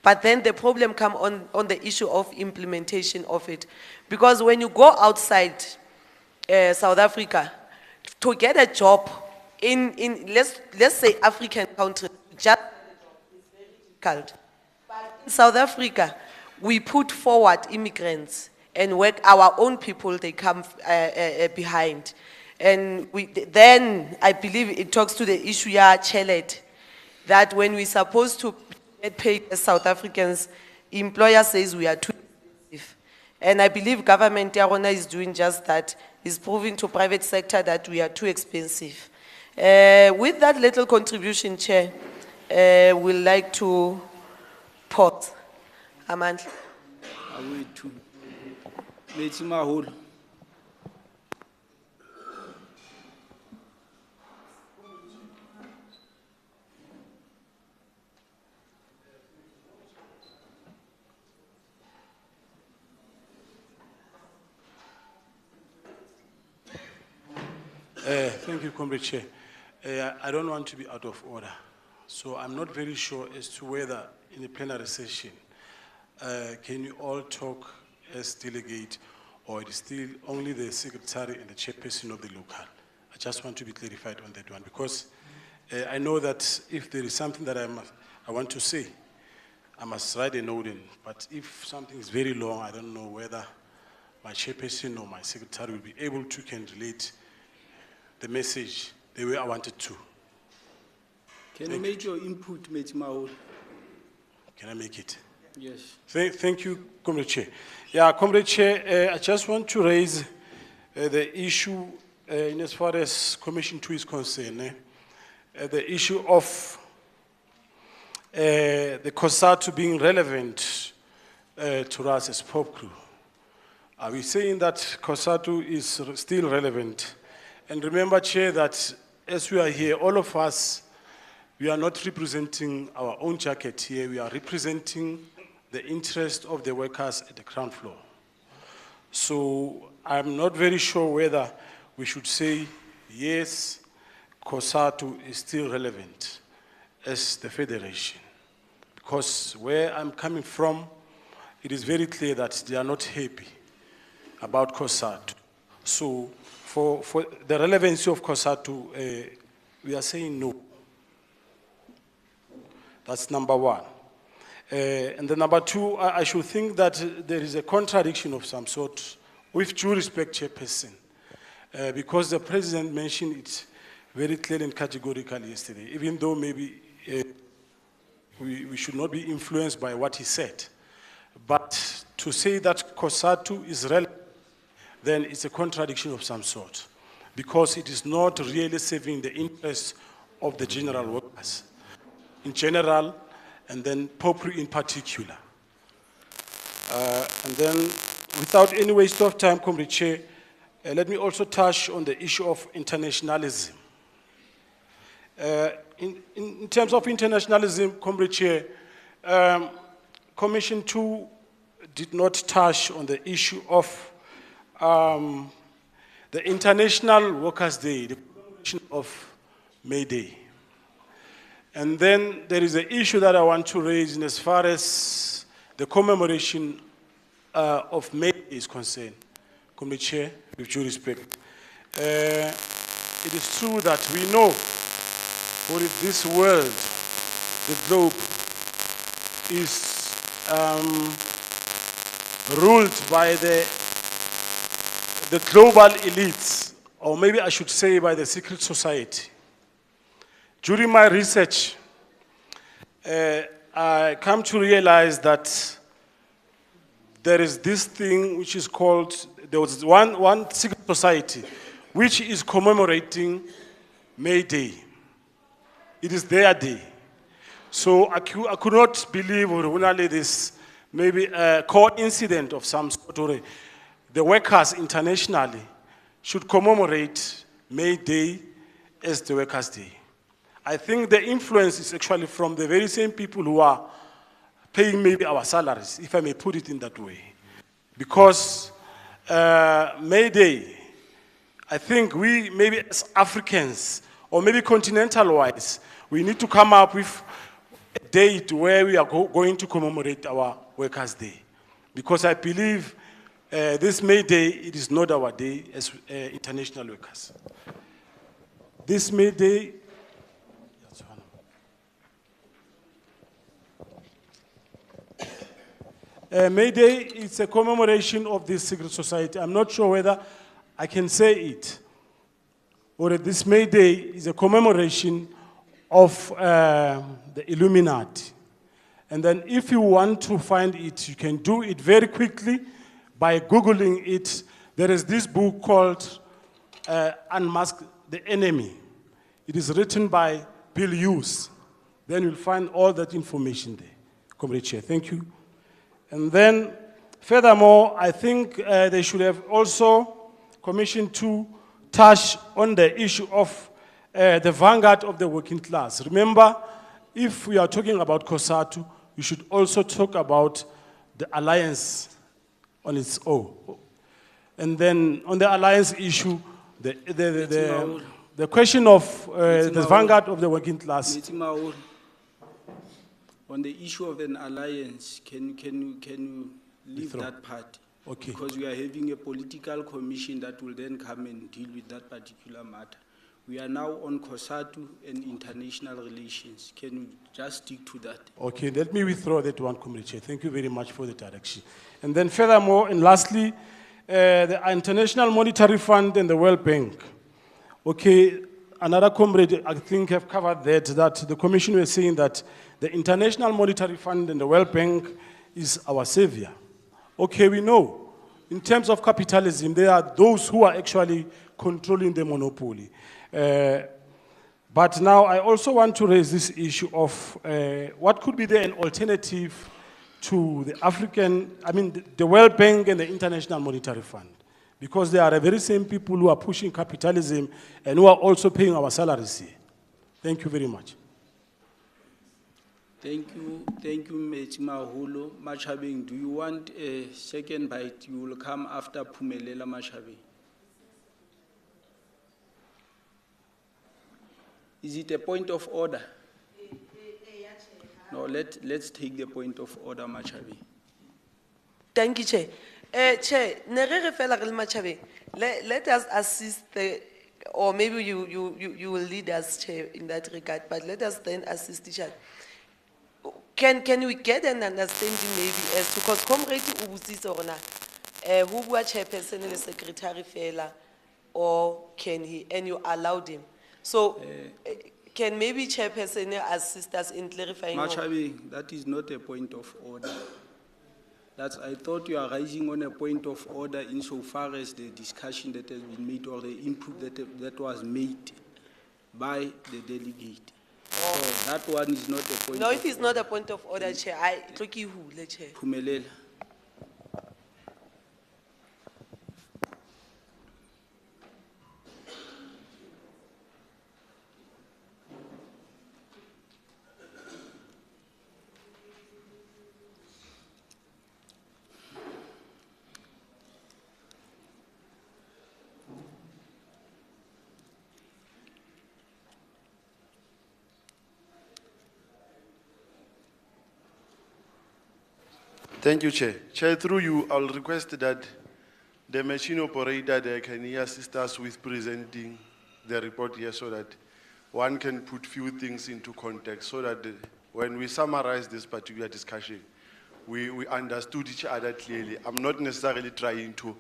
but then the problem comes on the issue of implementation of it. Because when you go outside South Africa, to get a job in let's say African countries, just is very difficult. But in South Africa, we put forward immigrants and work our own people, they come behind. And then I believe it talks to the issue Chelet, that when we're supposed to get paid as South Africans, employer says we are too expensive. And I believe government is doing just that, is proving to private sector that we are too expensive. With that little contribution, Chair, we'd like to pause. Amandla.
Thank you, Comrade Chair. I don't want to be out of order, so I'm not very sure as to whether in a plenary session, can you all talk as delegate, or it is still only the secretary and the chairperson of the local? I just want to be clarified on that one, because I know that if there is something that I want to say, I must write a note in, but if something is very long, I don't know whether my chairperson or my secretary will be able to can relate the message the way I wanted to.
Can you make your input, Mate Maul?
Can I make it?
Yes.
Thank you, Comrade Chair. Yeah, Comrade Chair, I just want to raise the issue in as far as Commission 2 is concerned, the issue of the COSATU being relevant to us as Popcru. Are we saying that COSATU is still relevant? And remember, Chair, that as we are here, all of us, we are not representing our own jacket here. We are representing the interest of the workers at the ground floor. So I'm not very sure whether we should say, yes, COSATU is still relevant as the federation. Because where I'm coming from, it is very clear that they are not happy about COSATU. So for the relevancy of COSATU, we are saying no. That's number one. And then number two, I should think that there is a contradiction of some sort, with due respect, Chairperson, because the President mentioned it very clearly and categorically yesterday, even though maybe we should not be influenced by what he said.
But to say that COSATU is relevant, then it's a contradiction of some sort, because it is not really serving the interests of the general workers in general, and then Popcru in particular. And then, without any waste of time, Comrade Chair, let me also touch on the issue of internationalism. In terms of internationalism, Comrade Chair, Commission 2 did not touch on the issue of the International Workers' Day, the commemoration of May Day. And then there is an issue that I want to raise in as far as the commemoration of May Day is concerned. Comrade Chair, with due respect. It is true that we know for this world, the globe, is ruled by the global elites, or maybe I should say by the secret society. During my research, I come to realize that there is this thing which is called, there was one secret society which is commemorating May Day. It is their day. So I could not believe originally this maybe a coincidence of some sort, or the workers internationally should commemorate May Day as the Workers' Day. I think the influence is actually from the very same people who are paying maybe our salaries, if I may put it in that way. Because May Day, I think we, maybe as Africans, or maybe continental-wise, we need to come up with a date where we are going to commemorate our Workers' Day. Because I believe this May Day, it is not our day as international workers. This May Day, May Day is a commemoration of this secret society. I'm not sure whether I can say it, or this May Day is a commemoration of the Illuminati. And then if you want to find it, you can do it very quickly by Googling it. There is this book called Unmask the Enemy. It is written by Bill Hughes. Then you'll find all that information there. Comrade Chair, thank you. And then, furthermore, I think they should have also commissioned to touch on the issue of the vanguard of the working class. Remember, if we are talking about COSATU, we should also talk about the alliance on its own. And then on the alliance issue, the question of the vanguard of the working class.
On the issue of an alliance, can you leave that part?
Okay.
Because we are having a political commission that will then come and deal with that particular matter. We are now on COSATU and international relations. Can you just stick to that?
Okay, let me withdraw that one, Comrade Chair. Thank you very much for the direction. And then furthermore, and lastly, the International Monetary Fund and the World Bank. Okay, another comrade, I think, have covered that the Commission was saying that the International Monetary Fund and the World Bank is our savior. Okay, we know. In terms of capitalism, there are those who are actually controlling the monopoly. But now I also want to raise this issue of what could be an alternative to the the World Bank and the International Monetary Fund. Because they are the very same people who are pushing capitalism and who are also paying our salaries here. Thank you very much.
Thank you, Maholo. Machabeng, do you want a second bite? You will come after Pumelela Machabeng. Is it a point of order? No, let's take the point of order, Machabeng.
Thank you, Chair. Chair, let us assist or maybe you will lead us, Chair, in that regard, but let us then assist each other. Can we get an understanding maybe as to, because Comrade Ubusisa who bua chairperson and secretary fela, or can he, and you allowed him? So, can maybe chairperson assist us in clarifying?
Machabeng, that is not a point of order. I thought you are raising on a point of order insofar as the discussion that has been made or the input that was made by the delegate. So that one is not a point
No,
of
it is
order.
not a point of order, Chair. I took you who, Chair.
Phumelela.
Thank you, Chair. Chair, through you, I'll request that the machine operator there can assist us with presenting the report here so that one can put few things into context so that when we summarize this particular discussion, we understood each other clearly. I'm not necessarily trying to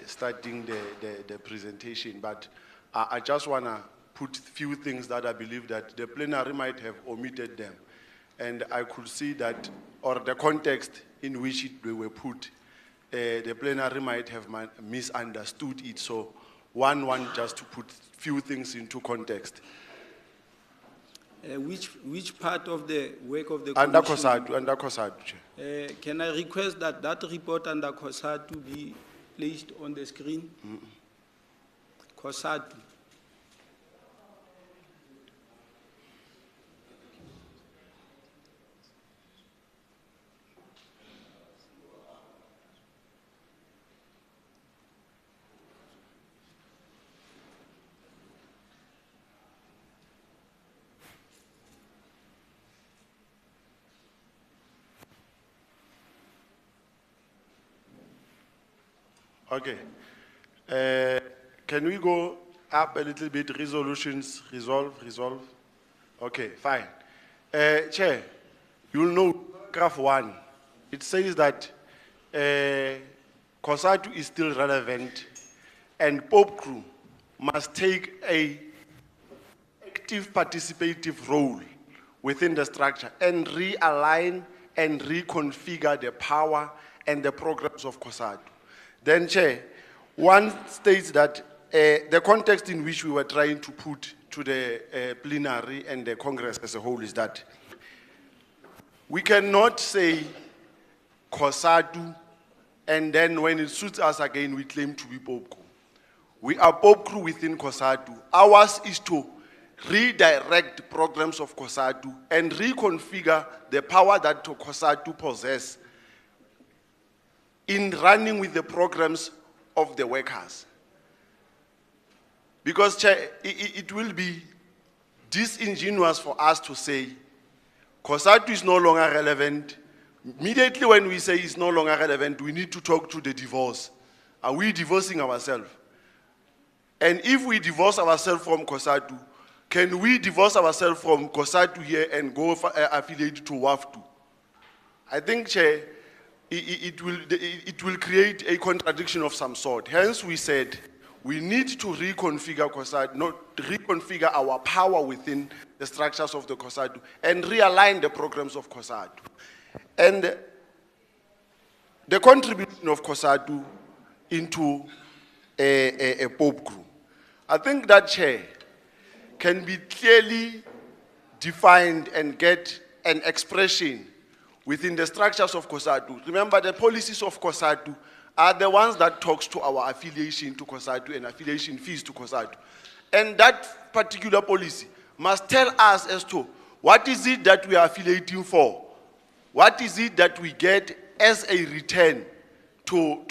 starting the presentation, but I just want to put few things that I believe that the plenary might have omitted them. And I could see that, or the context in which they were put, the plenary might have misunderstood it. So one just to put few things into context.
Which part of the work of the
Under
commission?
COSATU, Chair.
Can I request that that report under COSATU be placed on the screen? COSATU.
Okay. Can we go up a little bit? Resolutions, resolve. Okay, fine. Chair, you'll know graph 1. It says that COSATU is still relevant and Popcru must take a active participative role within the structure and realign and reconfigure the power and the programs of COSATU. Then, Chair, one states that the context in which we were trying to put to the plenary and the Congress as a whole is that we cannot say COSATU and then when it suits us again, we claim to be Popcru. We are Popcru within COSATU. Ours is to redirect programs of COSATU and reconfigure the power that COSATU possesses in running with the programs of the workers. Because, Chair, it will be disingenuous for us to say COSATU is no longer relevant. Immediately when we say it's no longer relevant, we need to talk to the divorce. Are we divorcing ourselves? And if we divorce ourselves from COSATU, can we divorce ourselves from COSATU here and go affiliate to WAFTU? I think, Chair, it will create a contradiction of some sort. Hence, we said we need to reconfigure COSATU, not reconfigure our power within the structures of the COSATU and realign the programs of COSATU. And the contribution of COSATU into a Popcru, I think that, Chair, can be clearly defined and get an expression within the structures of COSATU. Remember, the policies of COSATU are the ones that talks to our affiliation to COSATU and affiliation fees to COSATU. And that particular policy must tell us as to what is it that we are affiliating for, what is it that we get as a return to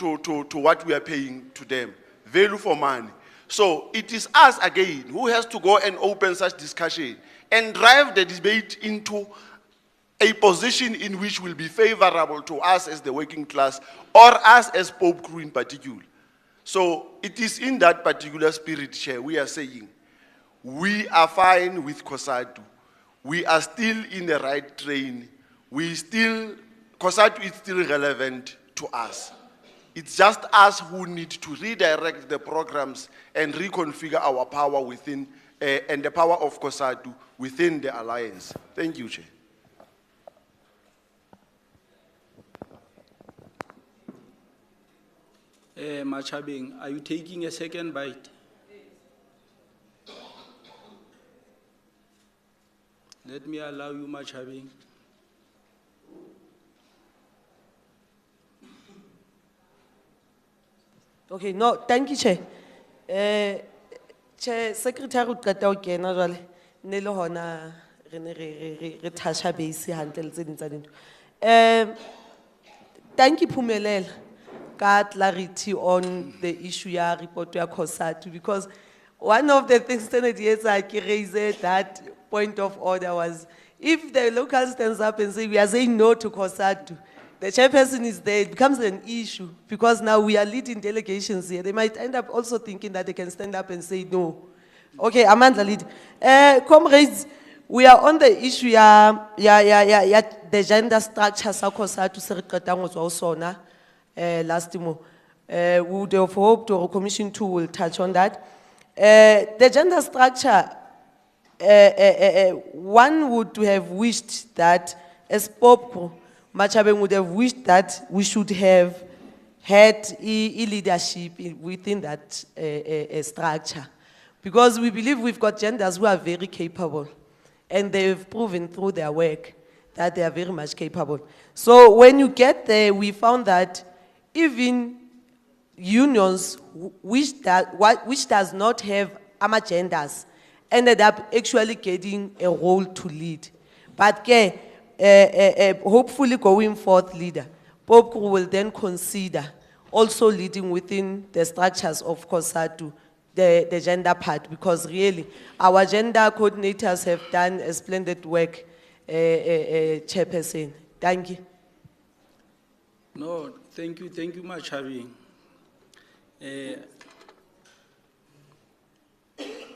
what we are paying to them, value for money. So it is us again who has to go and open such discussion and drive the debate into a position in which will be favorable to us as the working class or us as Popcru in particular. So it is in that particular spirit, Chair, we are saying we are fine with COSATU. We are still in the right train. COSATU is still relevant to us. It's just us who need to redirect the programs and reconfigure our power within, and the power of COSATU within the alliance. Thank you, Chair.
Machabeng, are you taking a second bite? Let me allow you, Machabeng.
Okay, no, thank you, Chair. Chair, Secretary Katao Kena Jale, Nelo Hona, Retasha Basi, Hantel Zin. Thank you, Pumelel, got clarity on the issue ya report to COSATU, because one of the things that yes, I raised that point of order was if the local stands up and say we are saying no to COSATU, the chairperson is there, it becomes an issue because now we are leading delegations here. They might end up also thinking that they can stand up and say no. Okay, Amanda lead. Comrades, we are on the issue the gender structure sa COSATU se re qetang ho tswa ho sona last mo. We would have hoped or Commission 2 will touch on that. The gender structure, one would have wished that as Popcru, Machabeng would have wished that we should have had leadership within that structure. Because we believe we've got genders who are very capable and they've proven through their work that they are very much capable. So when you get there, we found that even unions which does not have genders ended up actually getting a role to lead. But hopefully going forth leader, Popcru will then consider also leading within the structures of COSATU, the gender part, because really our gender coordinators have done a splendid work, Chairperson. Thank you.
No, thank you, Machabeng.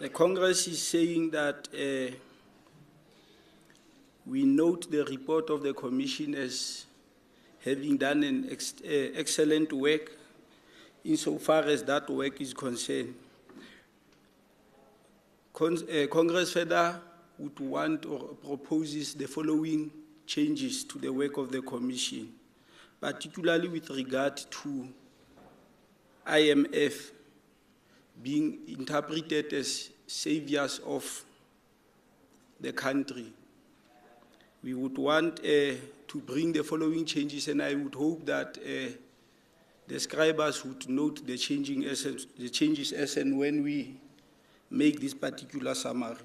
The Congress is saying that we note the report of the Commission as having done an excellent work insofar as that work is concerned. Congress further would want or proposes the following changes to the work of the Commission, particularly with regard to IMF being interpreted as saviors of the country. We would want to bring the following changes, and I would hope that the scribers would note the changes as and when we make this particular summary.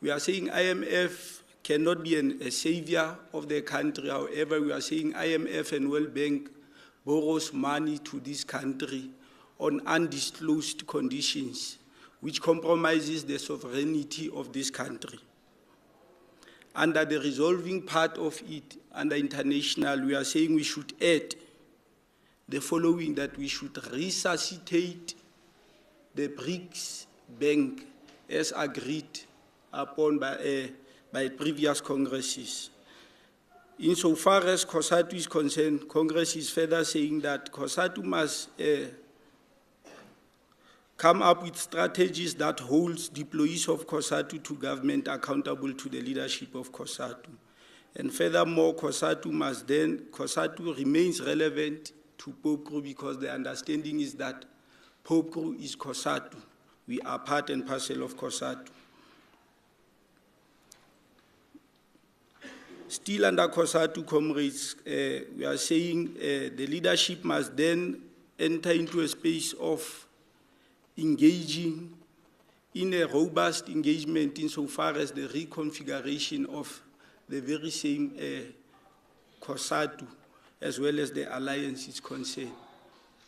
We are saying IMF cannot be a savior of the country. However, we are saying IMF and World Bank borrows money to this country on undisclosed conditions, which compromises the sovereignty of this country. Under the resolving part of it, under international, we are saying we should add the following, that we should resuscitate the BRICS Bank as agreed upon by previous Congresses. Insofar as COSATU is concerned, Congress is further saying that COSATU must come up with strategies that holds deployees of COSATU to government accountable to the leadership of COSATU. And furthermore, COSATU remains relevant to Popcru because the understanding is that Popcru is COSATU. We are part and parcel of COSATU. Still under COSATU, comrades, we are saying the leadership must then enter into a space of engaging in a robust engagement insofar as the reconfiguration of the very same COSATU as well as the alliance is concerned.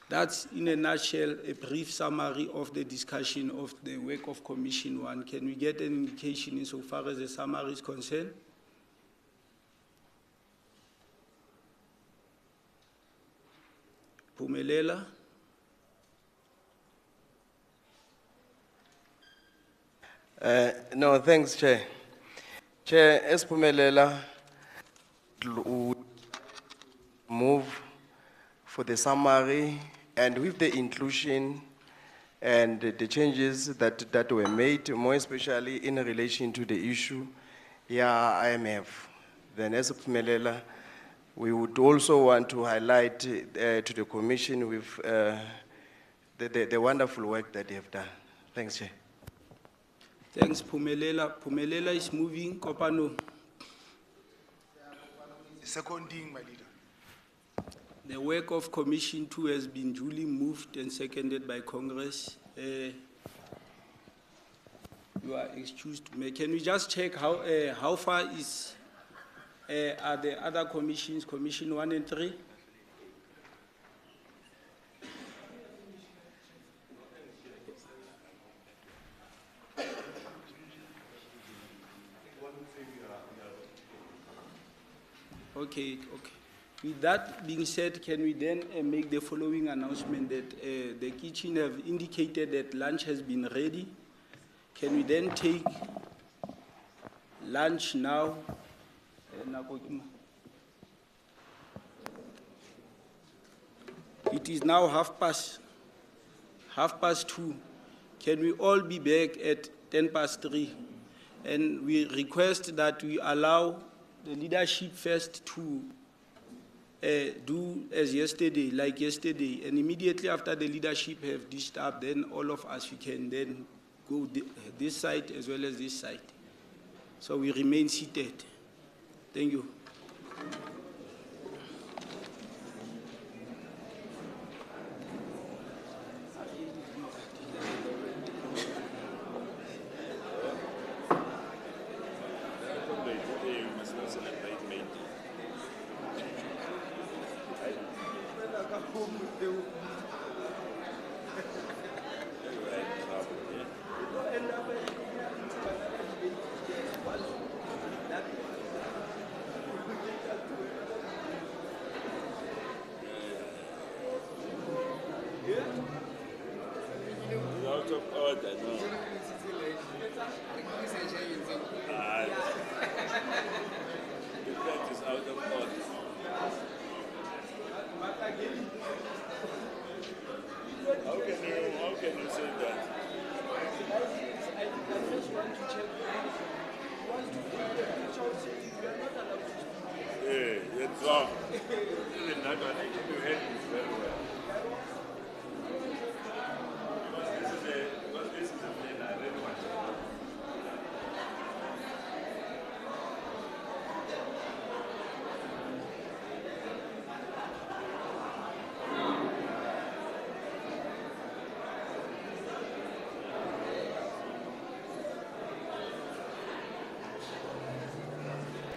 That's in a nutshell a brief summary of the discussion of the work of Commission 1. Can we get an indication insofar as the summary is concerned? Pumelela.
No, thanks, Chair. Chair, as Pumelela move for the summary and with the inclusion and the changes that were made, more especially in relation to the issue, IMF. Then as Pumelela, We would also want to highlight to the Commission with the wonderful work that they have done. Thanks, Chair.
Thanks, Pumelela. Pumelela is moving. Kopano.
Seconding, my leader.
The work of Commission 2 has been duly moved and seconded by Congress. You are excused. Can we just check how far is are the other commissions, Commission 1 and 3? Okay. With that being said, can we then make the following announcement that the kitchen have indicated that lunch has been ready? Can we then take lunch now? It is now 2:30. Can we all be back at 3:10? And we request that we allow the leadership first to do as yesterday, like yesterday, and immediately after the leadership have dished up, then all of us, we can then go this side as well as this side. So we remain seated. Thank you.
Out of order, no. The plant is out of order. How can you say that?
I just want to check.
Yeah, it's wrong. Even that one